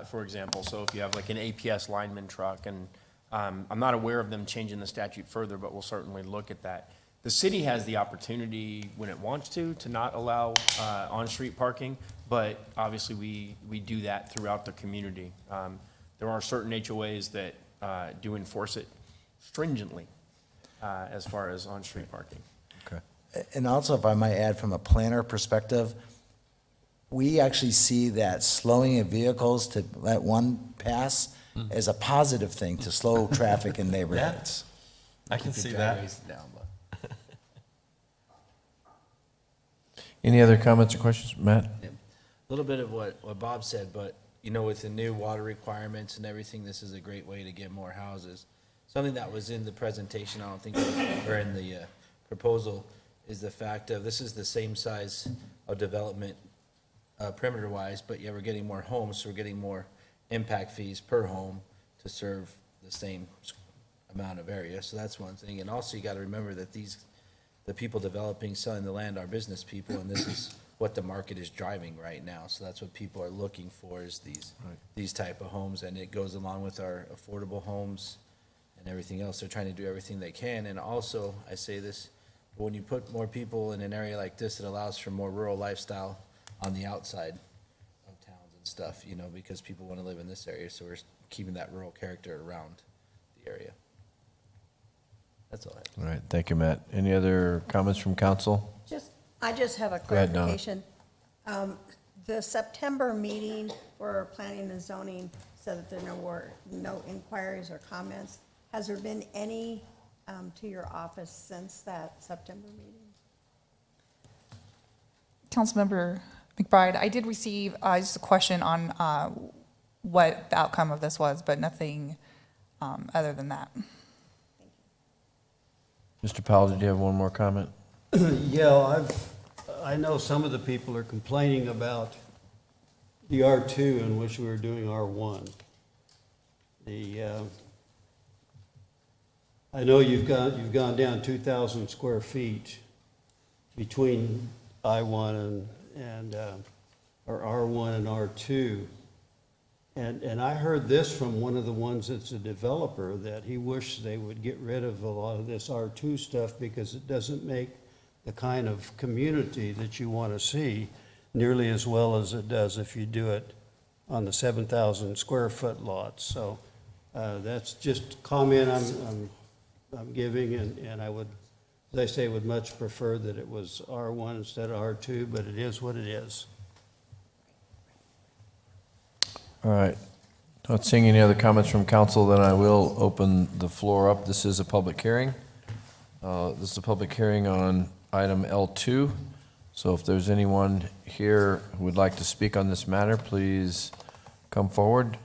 for example. So if you have like an APS lineman truck, and I'm not aware of them changing the statute further, but we'll certainly look at that. The city has the opportunity, when it wants to not allow on-street parking, but obviously we do that throughout the community. There are certain HOAs that do enforce it stringently as far as on-street parking. Okay. And also, if I might add, from a planner perspective, we actually see that slowing of vehicles to let one pass as a positive thing to slow traffic in neighborhoods. I can see that. Any other comments or questions? Matt? A little bit of what Bob said, but, you know, with the new water requirements and everything, this is a great way to get more houses. Something that was in the presentation, I don't think, or in the proposal, is the fact of this is the same size of development perimeter-wise, but yeah, we're getting more homes, so we're getting more impact fees per home to serve the same amount of area. So that's one thing. And also, you got to remember that the people developing, selling the land are business people, and this is what the market is driving right now. So that's what people are looking for, is these type of homes, and it goes along with our affordable homes and everything else. They're trying to do everything they can. And also, I say this, when you put more people in an area like this, it allows for more rural lifestyle on the outside of towns and stuff, you know, because people want to live in this area, so we're keeping that rural character around the area. That's all I have. All right, thank you, Matt. Any other comments from council? I just have a Go ahead, Donna. clarification. The September meeting for planning and zoning said that there were no inquiries or comments. Has there been any to your office since that September meeting? Councilmember McBride, I did receive just a question on what the outcome of this was, but nothing other than that. Mr. Powell, did you have one more comment? Yeah, I know some of the people are complaining about the R2 in which we were doing R1. I know you've gone down 2,000 square feet between I1 or R1 and R2. And I heard this from one of the ones that's a developer, that he wished they would get rid of a lot of this R2 stuff because it doesn't make the kind of community that you want to see nearly as well as it does if you do it on the 7,000 square foot lots. So that's just a comment I'm giving, and I would, as I say, would much prefer that it was R1 instead of R2, but it is what it is. All right. Not seeing any other comments from council, then I will open the floor up. This is a public hearing. This is a public hearing on item L2. So if there's anyone here who would like to speak on this matter, please come forward.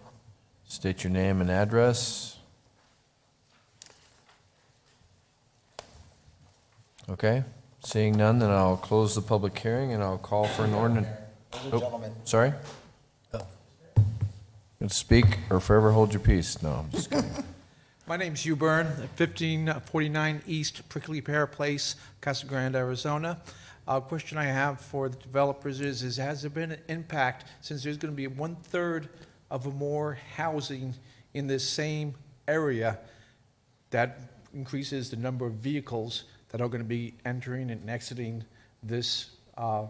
State your name and address. Okay. Seeing none, then I'll close the public hearing and I'll call for an ordinance. Gentlemen. Sorry? Speak or forever hold your peace. No, I'm just kidding. My name's Hugh Byrne, 1549 East Prickly Pear Place, Casa Grande, Arizona. Question I have for the developers is has there been an impact, since there's going to be 1/3 of more housing in this same area, that increases the number of vehicles that are going to be entering and exiting this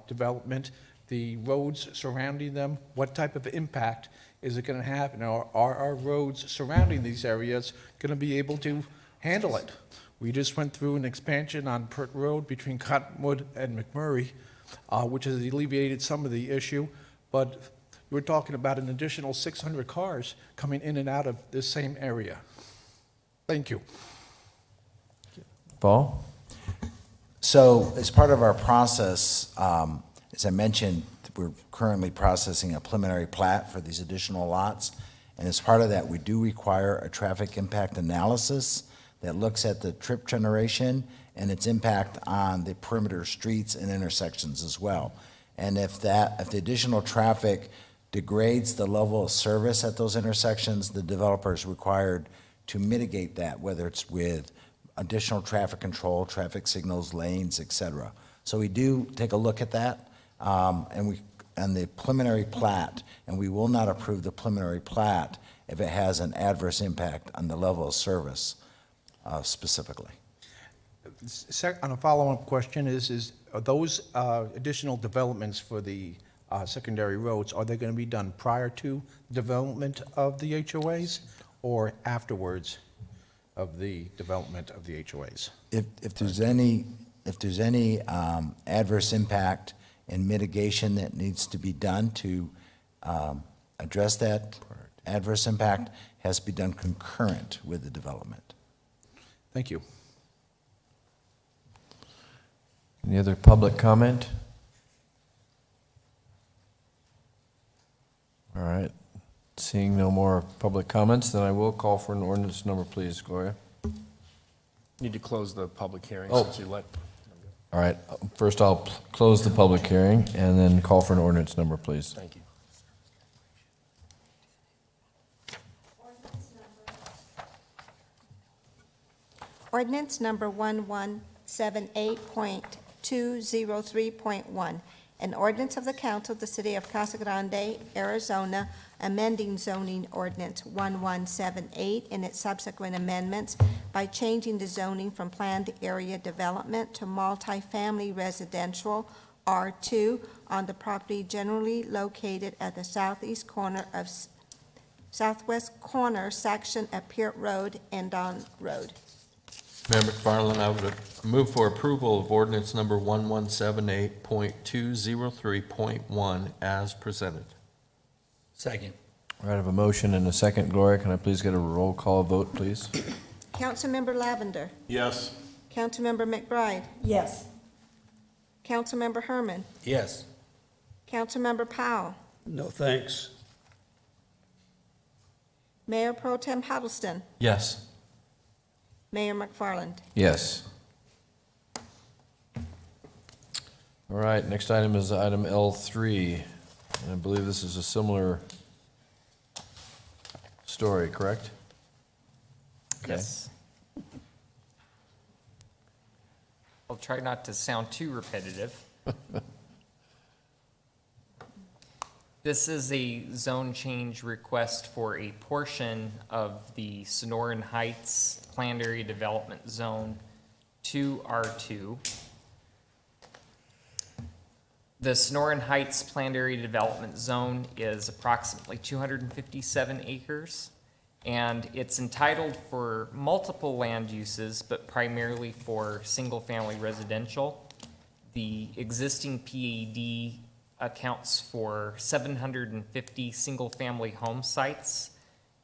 development, the roads surrounding them, what type of impact is it going to have? And are our roads surrounding these areas going to be able to handle it? We just went through an expansion on Pert Road between Cottonwood and McMurray, which has alleviated some of the issue, but we're talking about an additional 600 cars coming in and out of this same area. Thank you. Paul? So as part of our process, as I mentioned, we're currently processing a preliminary plat for these additional lots. And as part of that, we do require a traffic impact analysis that looks at the trip generation and its impact on the perimeter streets and intersections as well. And if the additional traffic degrades the level of service at those intersections, the developer is required to mitigate that, whether it's with additional traffic control, traffic signals, lanes, et cetera. So we do take a look at that, and the preliminary plat, and we will not approve the preliminary plat if it has an adverse impact on the level of service specifically. On a follow-up question are those additional developments for the secondary roads, are they going to be done prior to development of the HOAs or afterwards of the development of the HOAs? If there's any adverse impact and mitigation that needs to be done to address that adverse impact, has to be done concurrent with the development. Thank you. Any other public comment? All right. Seeing no more public comments, then I will call for an ordinance number, please, Gloria. Need to close the public hearing Oh. since you let. All right, first I'll close the public hearing and then call for an ordinance number, please. Thank you. Ordinance number 1178.203.1, an ordinance of the Council of the City of Casa Grande, Arizona, amending zoning ordinance 1178 and its subsequent amendments by changing the zoning from planned area development to multifamily residential R2 on the property generally located at the southwest corner section of Peart Road and Don Road. Mayor McFarland, I would move for approval of ordinance number 1178.203.1 as presented. Second. All right, I have a motion and a second. Gloria, can I please get a roll call vote, please? Councilmember Lavender. Yes. Councilmember McBride. Yes. Councilmember Herman. Yes. Councilmember Powell. No, thanks. Mayor Pro Tem Huddleston. Yes. Mayor McFarland. Yes. All right, next item is item L3. And I believe this is a similar story, correct? Okay. Yes. I'll try not to sound too repetitive. This is a zone change request for a portion of the Sonoran Heights Planned Area Development Zone to R2. The Sonoran Heights Planned Area Development Zone is approximately 257 acres, and it's entitled for multiple land uses, but primarily for single-family residential. The existing PAD accounts for 750 single-family home sites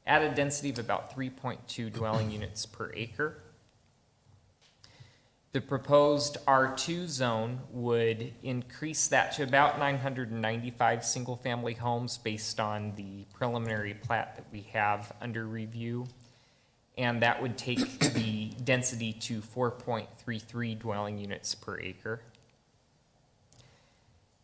at a density of about 3.2 dwelling units per acre. The proposed R2 zone would increase that to about 995 single-family homes based on the preliminary plat that we have under review. And that would take the density to 4.33 dwelling units per acre.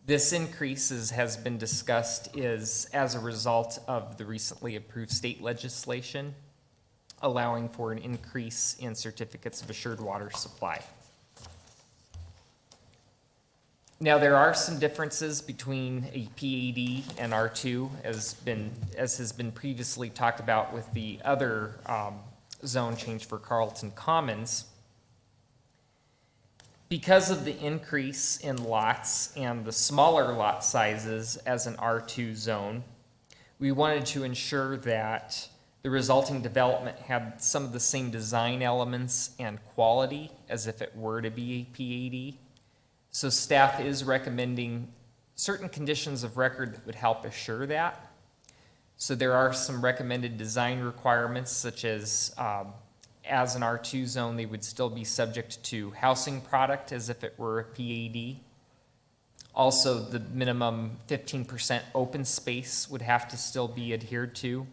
This increase, as has been discussed, is as a result of the recently approved state legislation allowing for an increase in certificates of assured water supply. Now, there are some differences between a PAD and R2, as has been previously talked about with the other zone change for Carlton Commons. Because of the increase in lots and the smaller lot sizes as an R2 zone, we wanted to ensure that the resulting development had some of the same design elements and quality as if it were to be a PAD. So staff is recommending certain conditions of record that would help assure that. So there are some recommended design requirements, such as an R2 zone, they would still be subject to housing product as if it were a PAD. Also, the minimum 15% open space would have to still be adhered to,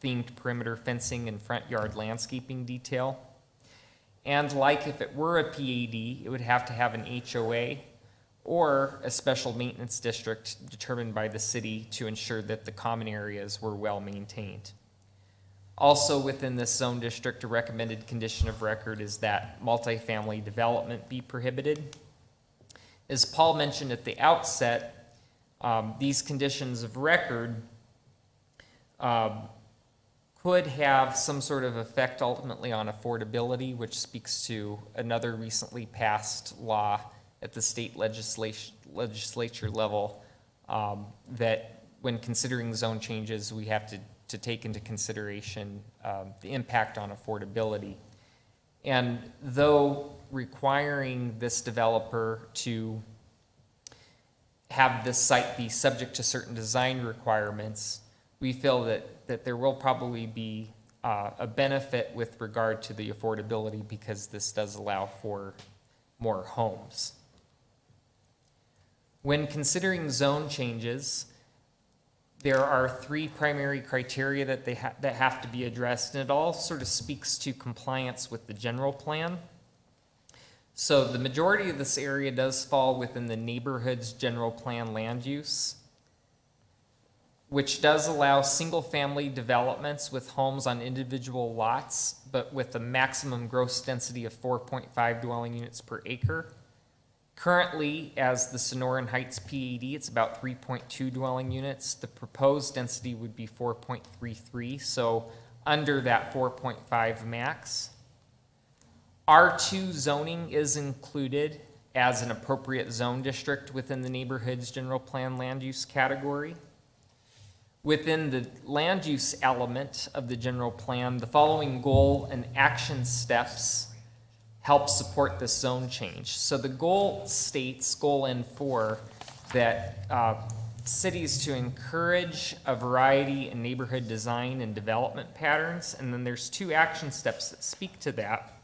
themed perimeter fencing and front yard landscaping detail. And like if it were a PAD, it would have to have an HOA or a special maintenance district determined by the city to ensure that the common areas were well maintained. Also within this zone district, a recommended condition of record is that multifamily development be prohibited. As Paul mentioned at the outset, these conditions of record could have some sort of effect ultimately on affordability, which speaks to another recently passed law at the state legislature level, that when considering zone changes, we have to take into consideration the impact on affordability. And though requiring this developer to have this site be subject to certain design requirements, we feel that there will probably be a benefit with regard to the affordability because this does allow for more homes. When considering zone changes, there are three primary criteria that that have to be addressed, and it all sort of speaks to compliance with the general plan. So the majority of this area does fall within the neighborhood's general plan land use, which does allow single-family developments with homes on individual lots, but with a maximum gross density of 4.5 dwelling units per acre. Currently, as the Sonoran Heights PAD, it's about 3.2 dwelling units. The proposed density would be 4.33, so under that 4.5 max. R2 zoning is included as an appropriate zone district within the neighborhood's general plan land use category. Within the land use element of the general plan, the following goal and action steps help support this zone change. So the goal states, goal N4, that cities to encourage a variety in neighborhood design and development patterns, and then there's two action steps that speak to that.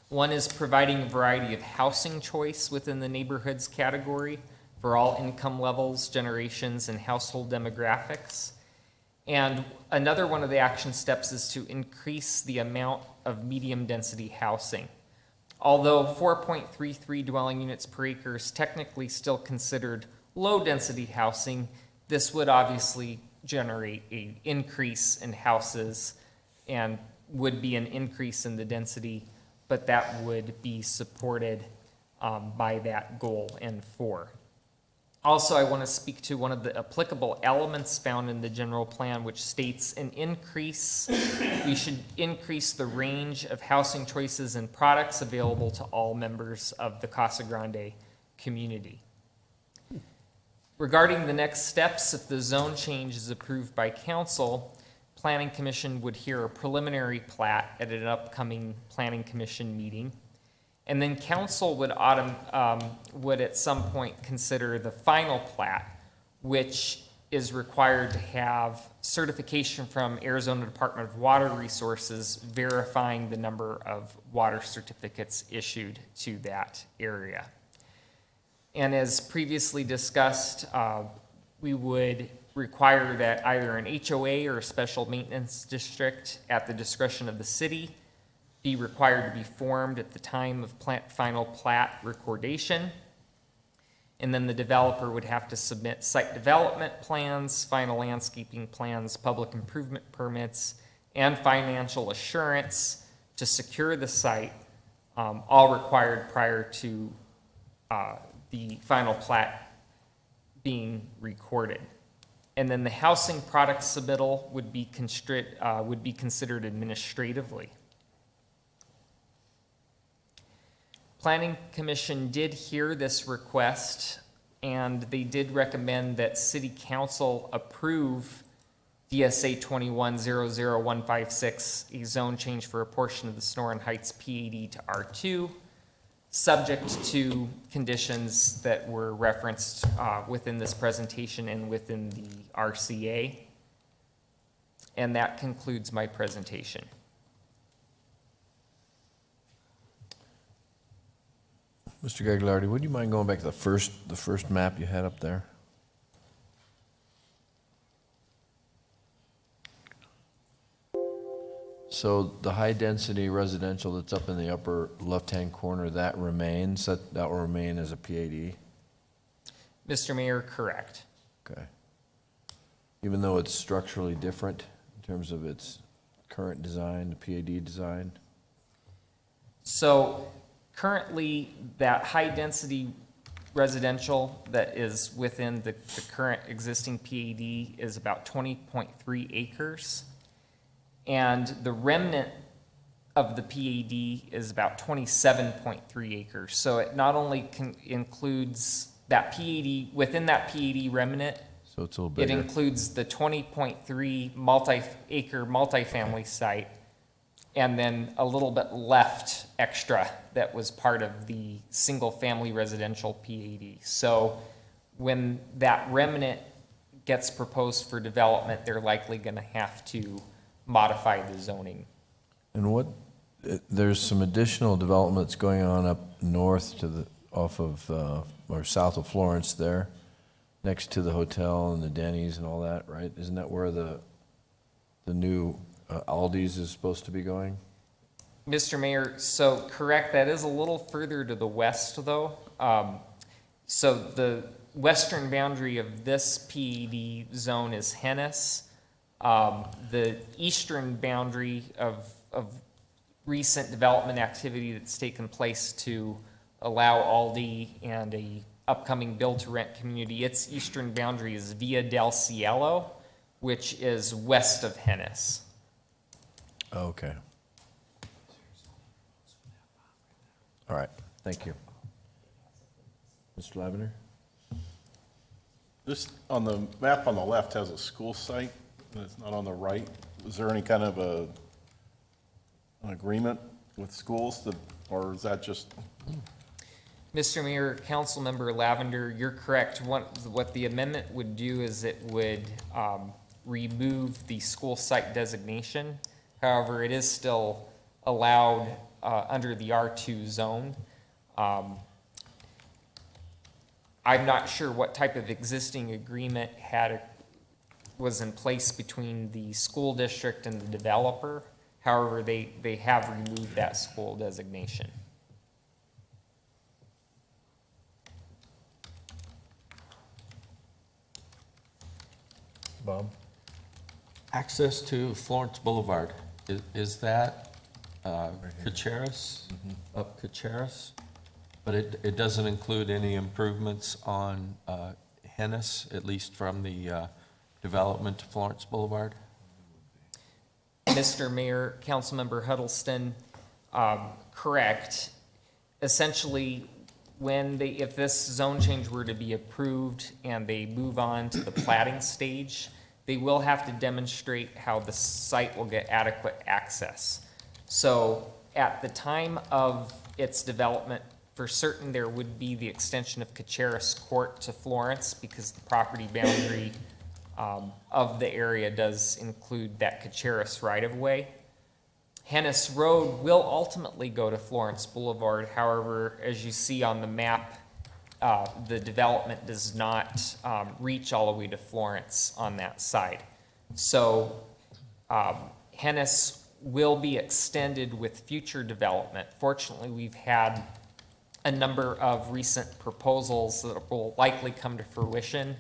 One is providing a variety of housing choice within the neighborhoods category for all income levels, generations, and household demographics. And another one of the action steps is to increase the amount of medium density housing. Although 4.33 dwelling units per acre is technically still considered low density housing, this would obviously generate an increase in houses and would be an increase in the density, but that would be supported by that goal N4. Also, I want to speak to one of the applicable elements found in the general plan, which states we should increase the range of housing choices and products available to all members of the Casa Grande community. Regarding the next steps, if the zone change is approved by council, Planning Commission would hear a preliminary plat at an upcoming Planning Commission meeting. And then council would at some point consider the final plat, which is required to have certification from Arizona Department of Water Resources verifying the number of water certificates issued to that area. And as previously discussed, we would require that either an HOA or a special maintenance district at the discretion of the city be required to be formed at the time of final plat recordation. And then the developer would have to submit site development plans, final landscaping plans, public improvement permits, and financial assurance to secure the site, all required prior to the final plat being recorded. And then the housing product submittal would be considered administratively. Planning Commission did hear this request, and they did recommend that City Council approve DSA 21-00156, a zone change for a portion of the Sonoran Heights PAD to R2, subject to conditions that were referenced within this presentation and within the RCA. And that concludes my presentation. Mr. Gagliardi, would you mind going back to the first map you had up there? So the high-density residential that's up in the upper left-hand corner, that remains, that will remain as a PAD? Mr. Mayor, correct. Okay. Even though it's structurally different in terms of its current design, the PAD design? So currently, that high-density residential that is within the current existing PAD is about 20.3 acres. And the remnant of the PAD is about 27.3 acres. So it not only includes that PAD, within that PAD remnant, So it's a little it bigger. includes the 20.3 multi-acre multifamily site, and then a little bit left extra that was part of the single-family residential PAD. So when that remnant gets proposed for development, they're likely going to have to modify the zoning. And what, there's some additional developments going on up north to the, off of, or south of Florence there, next to the hotel and the Denny's and all that, right? Isn't that where the new Aldi's is supposed to be going? Mr. Mayor, so correct, that is a little further to the west, though. So the western boundary of this PED zone is Hennis. The eastern boundary of recent development activity that's taken place to allow Aldi and a upcoming build-to-rent community, its eastern boundary is Via del Cielo, which is west of Hennis. Okay. All right, thank you. Mr. Lavender? This, on the map on the left has a school site, and it's not on the right. Is there any kind of an agreement with schools that, or is that just? Mr. Mayor, Councilmember Lavender, you're correct. What the amendment would do is it would remove the school site designation. However, it is still allowed under the R2 zone. I'm not sure what type of existing agreement was in place between the school district and the developer. However, they have removed that school designation. Bob? Access to Florence Boulevard, is that Caceres, up Caceres? But it doesn't include any improvements on Hennis, at least from the development to Florence Boulevard? Mr. Mayor, Councilmember Huddleston, correct. Essentially, if this zone change were to be approved and they move on to the platting stage, they will have to demonstrate how the site will get adequate access. So at the time of its development, for certain there would be the extension of Caceres Court to Florence because the property boundary of the area does include that Caceres right-of-way. Hennis Road will ultimately go to Florence Boulevard. However, as you see on the map, the development does not reach all the way to Florence on that side. So Hennis will be extended with future development. Fortunately, we've had a number of recent proposals that will likely come to fruition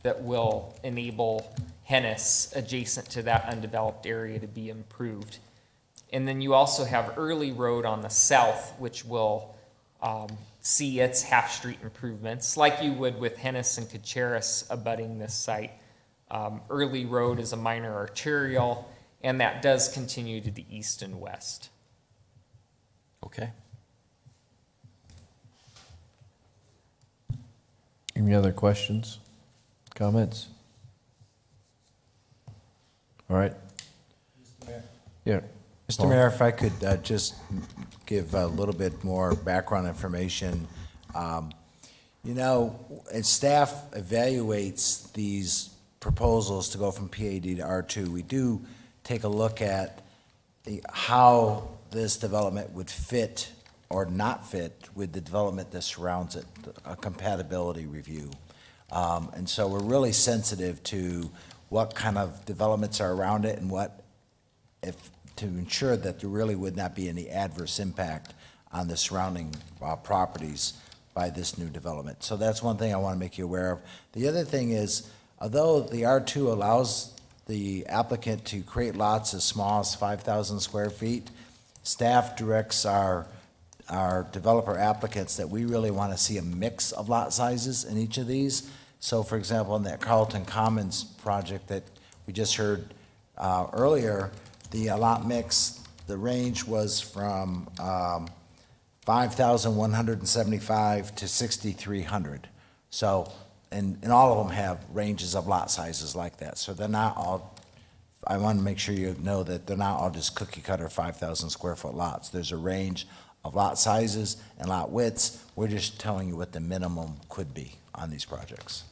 that will enable Hennis adjacent to that undeveloped area to be improved. And then you also have Early Road on the south, which will see its half-street improvements, like you would with Hennis and Caceres abutting this site. Early Road is a minor arterial, and that does continue to the east and west. Okay. Any other questions, comments? All right. Yeah. Mr. Paul? Mayor, if I could just give a little bit more background information. As staff evaluates these proposals to go from PAD to R2, we do take a look at how this development would fit or not fit with the development that surrounds it, a compatibility review. And so we're really sensitive to what kind of developments are around it and to ensure that there really would not be any adverse impact on the surrounding properties by this new development. So that's one thing I want to make you aware of. The other thing is, although the R2 allows the applicant to create lots as small as 5,000 square feet, staff directs our developer applicants that we really want to see a mix of lot sizes in each of these. So for example, in that Carlton Commons project that we just heard earlier, the lot mix, the range was from 5,175 to 6,300. So, and all of them have ranges of lot sizes like that. So they're not all, I want to make sure you know that they're not all just cookie cutter 5,000 square foot lots. There's a range of lot sizes and lot widths. We're just telling you what the minimum could be on these projects.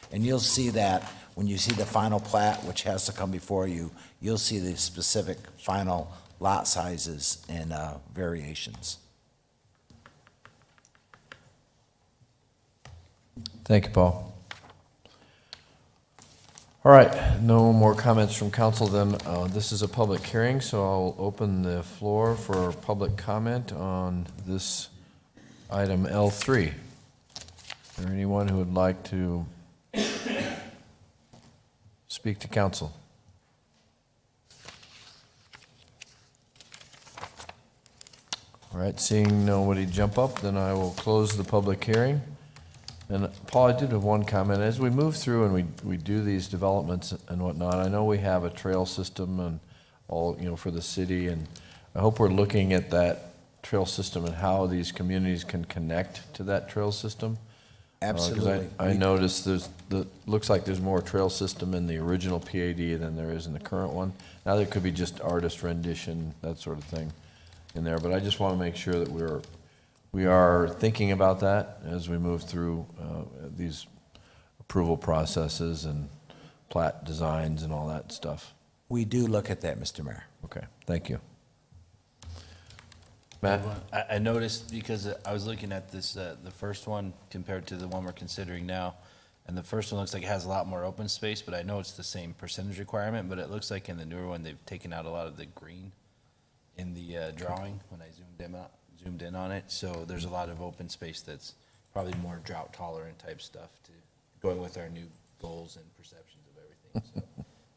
And you'll see that when you see the final plat, which has to come before you, you'll see the specific final lot sizes and variations. Thank you, Paul. All right, no more comments from council then. This is a public hearing, so I'll open the floor for public comment on this item L3. Is there anyone who would like to speak to council? All right, seeing nobody jump up, then I will close the public hearing. And Paul, I did have one comment. As we move through and we do these developments and whatnot, I know we have a trail system and all, for the city, and I hope we're looking at that trail system and how these communities can connect to that trail system. Absolutely. 'Cause I noticed looks like there's more trail system in the original PAD than there is in the current one. Now, there could be just artist rendition, that sort of thing in there, but I just want to make sure that we are thinking about that as we move through these approval processes and plat designs and all that stuff. We do look at that, Mr. Mayor. Okay, thank you. Matt? I noticed, because I was looking at this, the first one compared to the one we're considering now, and the first one looks like it has a lot more open space, but I know it's the same percentage requirement, but it looks like in the newer one, they've taken out a lot of the green in the drawing when I zoomed in on it, so there's a lot of open space that's probably more drought tolerant type stuff to going with our new goals and perceptions of everything. So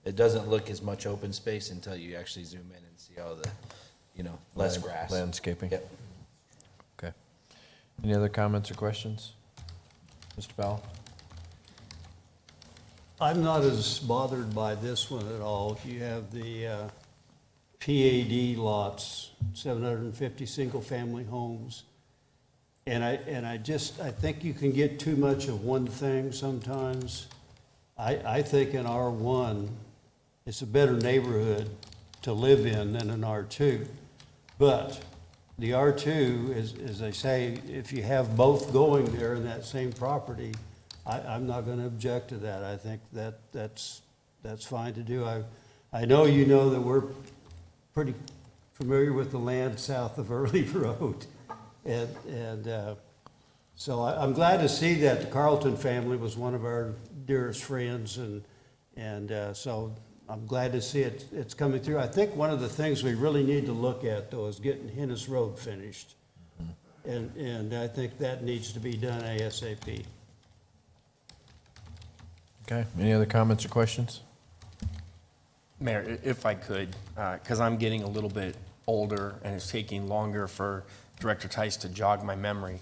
it doesn't look as much open space until you actually zoom in and see all the, less grass. Landscaping? Yep. Okay. Any other comments or questions? Mr. Powell? I'm not as bothered by this one at all. You have the PAD lots, 750 single-family homes. And I think you can get too much of one thing sometimes. I think in R1, it's a better neighborhood to live in than an R2. But the R2, as they say, if you have both going there in that same property, I'm not going to object to that. I think that's fine to do. I know you know that we're pretty familiar with the land south of Early Road. So I'm glad to see that the Carlton family was one of our dearest friends, and so I'm glad to see it's coming through. I think one of the things we really need to look at, though, is getting Hennis Road finished. And I think that needs to be done ASAP. Okay, any other comments or questions? Mayor, if I could, because I'm getting a little bit older and it's taking longer for Director Tice to jog my memory.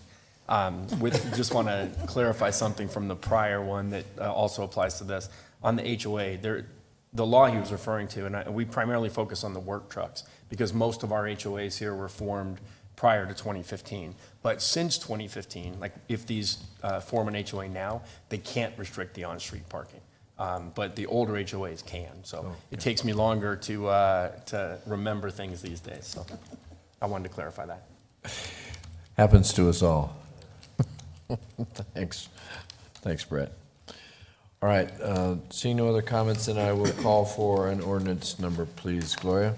Just want to clarify something from the prior one that also applies to this. On the HOA, the law he was referring to, and we primarily focus on the work trucks, because most of our HOAs here were formed prior to 2015. But since 2015, like if these form an HOA now, they can't restrict the on-street parking. But the older HOAs can, so it takes me longer to remember things these days, so I wanted to clarify that. Happens to us all. Thanks. Thanks, Brett. All right, seeing no other comments, then I will call for an ordinance number, please. Gloria?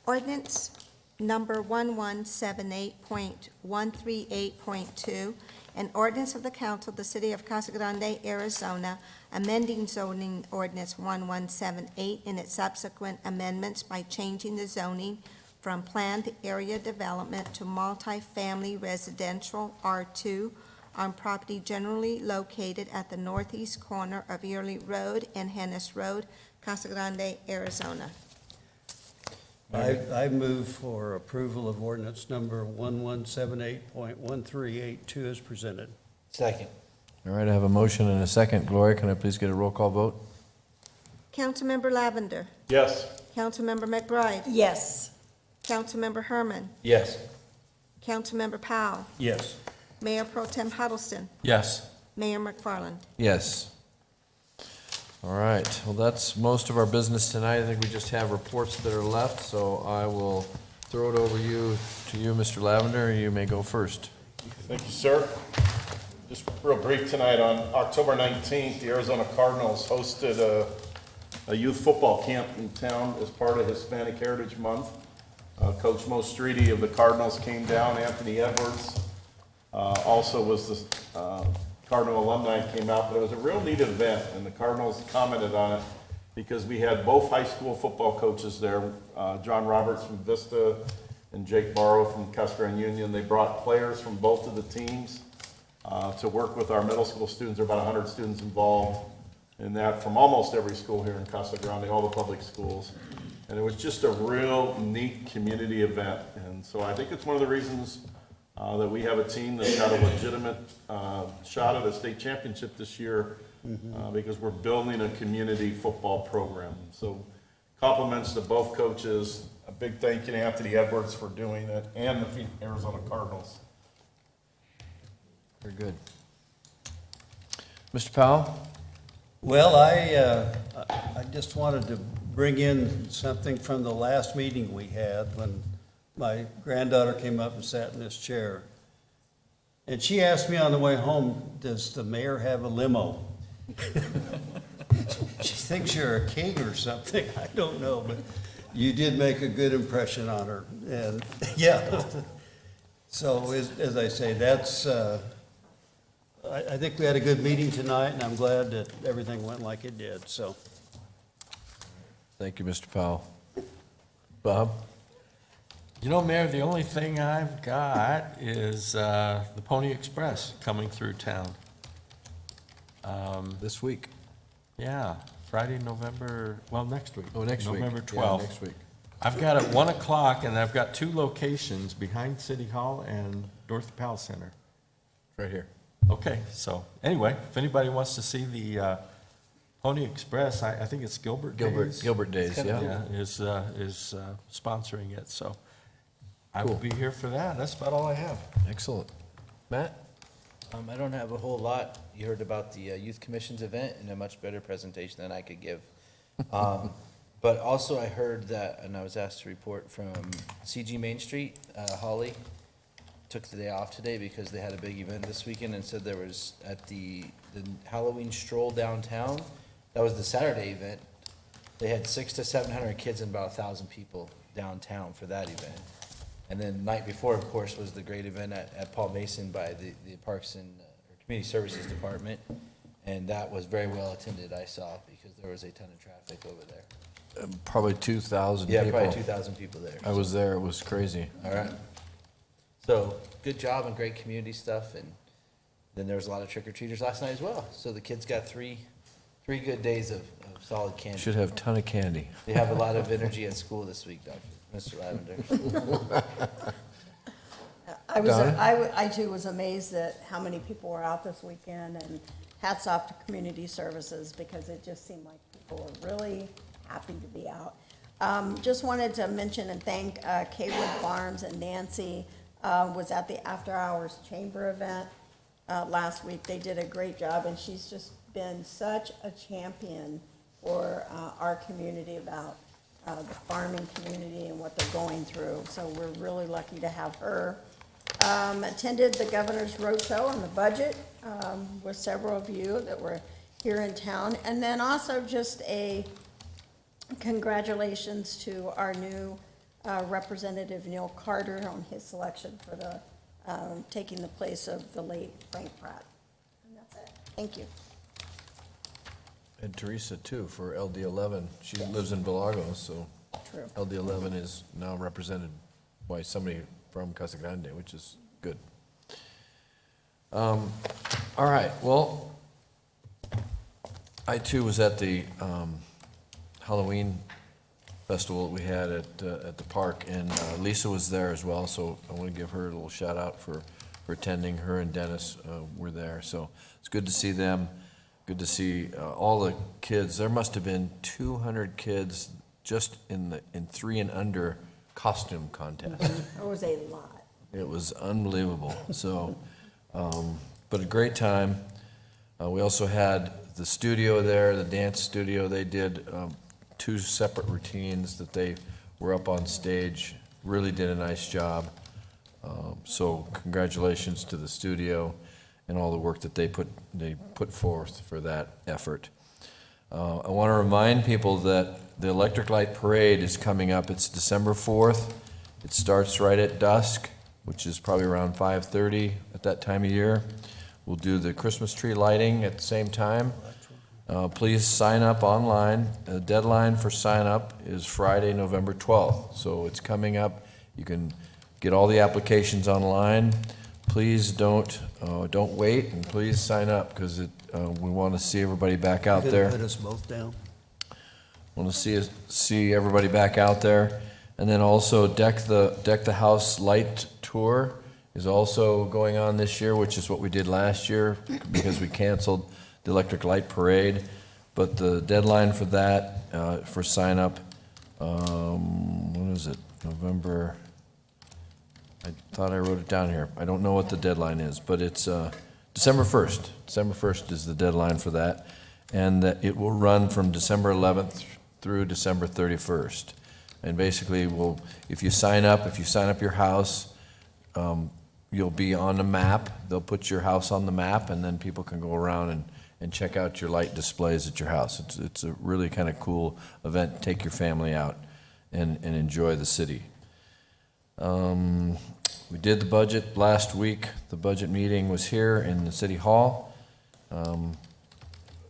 Ordinance number 1178.138.2, an ordinance of the council of the city of Casa Grande, Arizona, amending zoning ordinance 1178 in its subsequent amendments by changing the zoning from planned area development to multifamily residential R2 on property generally located at the northeast corner of Yearly Road and Hennis Road, Casa Grande, Arizona. I move for approval of ordinance number 1178.1382 as presented. Second. All right, I have a motion and a second. Gloria, can I please get a roll call vote? Councilmember Lavender. Yes. Councilmember McBride. Yes. Councilmember Herman. Yes. Councilmember Powell. Yes. Mayor Pro Tem Huddleston. Yes. Mayor McFarland. Yes. All right, well, that's most of our business tonight. I think we just have reports that are left, so I will throw it over to you, Mr. Lavender. You may go first. Thank you, sir. Just real brief tonight, on October 19th, the Arizona Cardinals hosted a youth football camp in town as part of Hispanic Heritage Month. Coach Mo Streety of the Cardinals came down, Anthony Edwards also was the Cardinal alumni came out, but it was a real neat event, and the Cardinals commented on it because we had both high school football coaches there, John Roberts from Vista and Jake Barrow from Custer and Union. They brought players from both of the teams to work with our middle school students. There are about 100 students involved in that from almost every school here in Casa Grande, all the public schools. And it was just a real neat community event. And so I think it's one of the reasons that we have a team that's got a legitimate shot at a state championship this year, because we're building a community football program. So compliments to both coaches. A big thank you to Anthony Edwards for doing it, and the Arizona Cardinals. Very good. Mr. Powell? Well, I just wanted to bring in something from the last meeting we had when my granddaughter came up and sat in this chair. And she asked me on the way home, does the mayor have a limo? She thinks you're a king or something. I don't know, but you did make a good impression on her. And yeah. So as I say, that's, I think we had a good meeting tonight, and I'm glad that everything went like it did, so. Thank you, Mr. Powell. Bob? You know, Mayor, the only thing I've got is the Pony Express coming through town. This week? Yeah, Friday, next week. Oh, next week. November Yeah, 12th. next week. I've got at 1 o'clock, and I've got 2 locations behind City Hall and Dorothy Powell Center. Right here. Okay, so anyway, if anybody wants to see the Pony Express, I think it's Gilbert Days. Gilbert Days, yeah. Yeah, is sponsoring it, so I will Cool. be here for that. That's about all I have. Excellent. Matt? I don't have a whole lot. You heard about the Youth Commission's event and a much better presentation than I could give. But also I heard that, and I was asked to report from CG Main Street, Holly took the day off today because they had a big event this weekend, and said there was at the Halloween stroll downtown, that was the Saturday event. They had 600 to 700 kids and about 1,000 people downtown for that event. And then the night before, of course, was the great event at Paul Mason by the Parks and Community Services Department. And that was very well attended, I saw, because there was a ton of traffic over there. Probably 2,000 people. Yeah, probably 2,000 people there. I was there. It was crazy. All right. So, good job and great community stuff. And then there was a lot of trick-or-treaters last night as well. So the kids got three good days of solid candy. Should have a ton of candy. They have a lot of energy at school this week, Mr. Lavender. I was, Donna? I too was amazed at how many people were out this weekend, and hats off to community services, because it just seemed like people were really happy to be out. Just wanted to mention and thank Kaywood Farms, and Nancy was at the After Hours Chamber event last week. They did a great job, and she's just been such a champion for our community about the farming community and what they're going through. So we're really lucky to have her. Attended the governor's roadshow on the budget with several of you that were here in town. And then also just a congratulations to our new Representative Neil Carter on his selection for the taking the place of the late Frank Pratt. And that's it. Thank you. And Teresa too, for LD 11. She lives in Villago, so True. LD 11 is now represented by somebody from Casa Grande, which is good. All right, well, I too was at the Halloween festival that we had at the park, and Lisa was there as well, so I want to give her a little shout out for attending. Her and Dennis were there, so it's good to see them. Good to see all the kids. There must have been 200 kids just in 3 and under costume contest. It was a lot. It was unbelievable. So, but a great time. We also had the studio there, the dance studio. They did 2 separate routines that they were up on stage. Really did a nice job. So congratulations to the studio and all the work that they put forth for that effort. I want to remind people that the Electric Light Parade is coming up. It's December 4th. It starts right at dusk, which is probably around 5:30 at that time of year. We'll do the Christmas tree lighting at the same time. Please sign up online. The deadline for sign up is Friday, November 12th. So it's coming up. You can get all the applications online. Please don't wait, and please sign up, because we want to see everybody back out there. Put us both down. Want to see everybody back out there, and then also Deck the House Light Tour is also going on this year, which is what we did last year because we canceled the Electric Light Parade. But the deadline for that for sign up, when is it? November. I thought I wrote it down here. I don't know what the deadline is, but it's December 1st. December 1st is the deadline for that, and that it will run from December 11th through December 31st. And basically, if you sign up your house, you'll be on the map. They'll put your house on the map, and then people can go around and check out your light displays at your house. It's a really kind of cool event. Take your family out and enjoy the city. We did the budget last week. The budget meeting was here in the City Hall.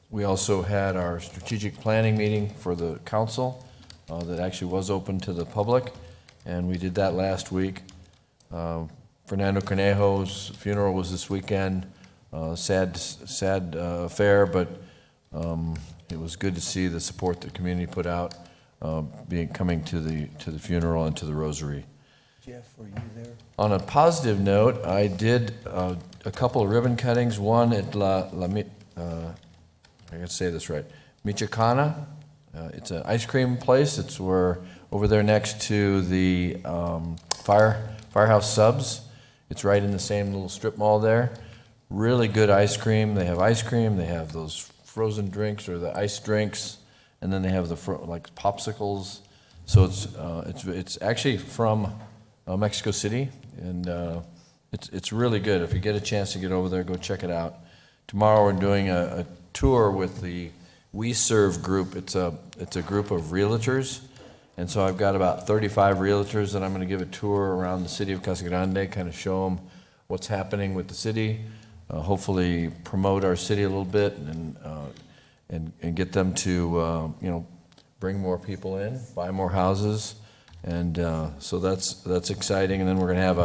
We also had our strategic planning meeting for the council that actually was open to the public, and we did that last week. Fernando Cornejo's funeral was this weekend. Sad affair, but it was good to see the support the community put out, coming to the funeral and to the rosary. Jeff, were you there? On a positive note, I did a couple of ribbon cuttings. One at I gotta say this right, Michoacana. It's an ice cream place. It's over there next to the Firehouse Subs. It's right in the same little strip mall there. Really good ice cream. They have ice cream. They have those frozen drinks or the ice drinks, and then they have the like popsicles. So it's actually from Mexico City, and it's really good. If you get a chance to get over there, go check it out. Tomorrow we're doing a tour with the We Serve group. It's a group of realtors, and so I've got about 35 realtors that I'm going to give a tour around the city of Casa Grande, kind of show them what's happening with the city, hopefully promote our city a little bit, and get them to bring more people in, buy more houses. And so that's exciting. And then we're going to have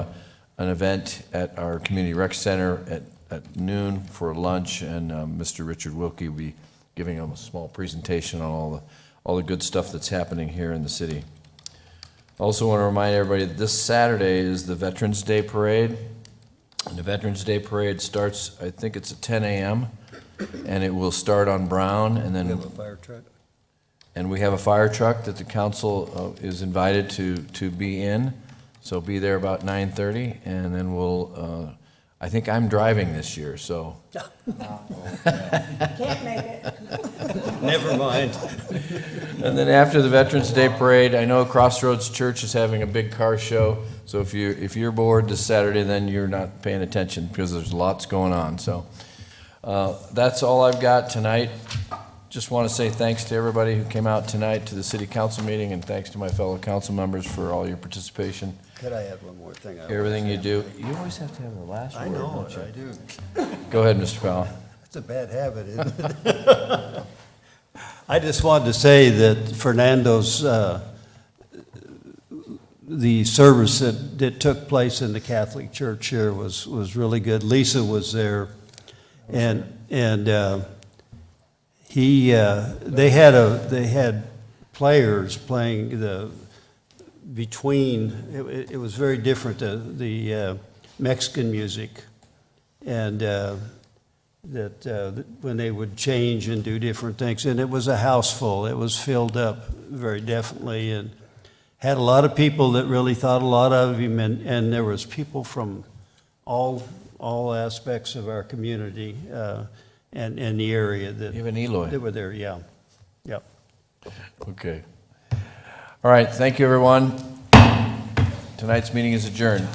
an event at our community rec center at noon for lunch, and Mr. Richard Wilkie will be giving them a small presentation on all the good stuff that's happening here in the city. Also want to remind everybody that this Saturday is the Veterans Day Parade. And the Veterans Day Parade starts, I think it's at 10 a.m., and it will start on Brown, and then... We have a fire truck. And we have a fire truck that the council is invited to be in, so be there about 9:30, and then we'll, I think I'm driving this year, so. Can't make it. Never mind. And then after the Veterans Day Parade, I know Crossroads Church is having a big car show, so if you're bored this Saturday, then you're not paying attention, because there's lots going on, so. That's all I've got tonight. Just want to say thanks to everybody who came out tonight to the city council meeting, and thanks to my fellow council members for all your participation. Could I add one more thing? Everything you do. You always have to have the last word, I know don't it, you? I do. Go ahead, Mr. Powell. It's a bad habit, isn't it? I just wanted to say that Fernando's, the service that took place in the Catholic Church here was really good. Lisa was there, and they had players playing it was very different, the Mexican music, and when they would change and do different things, and it was a house full. It was filled up very definitely, and had a lot of people that really thought a lot of him, and there was people from all aspects of our community and the area that Even Eloy. that were there. Yeah, yep. Okay. All right, thank you, everyone. Tonight's meeting is adjourned.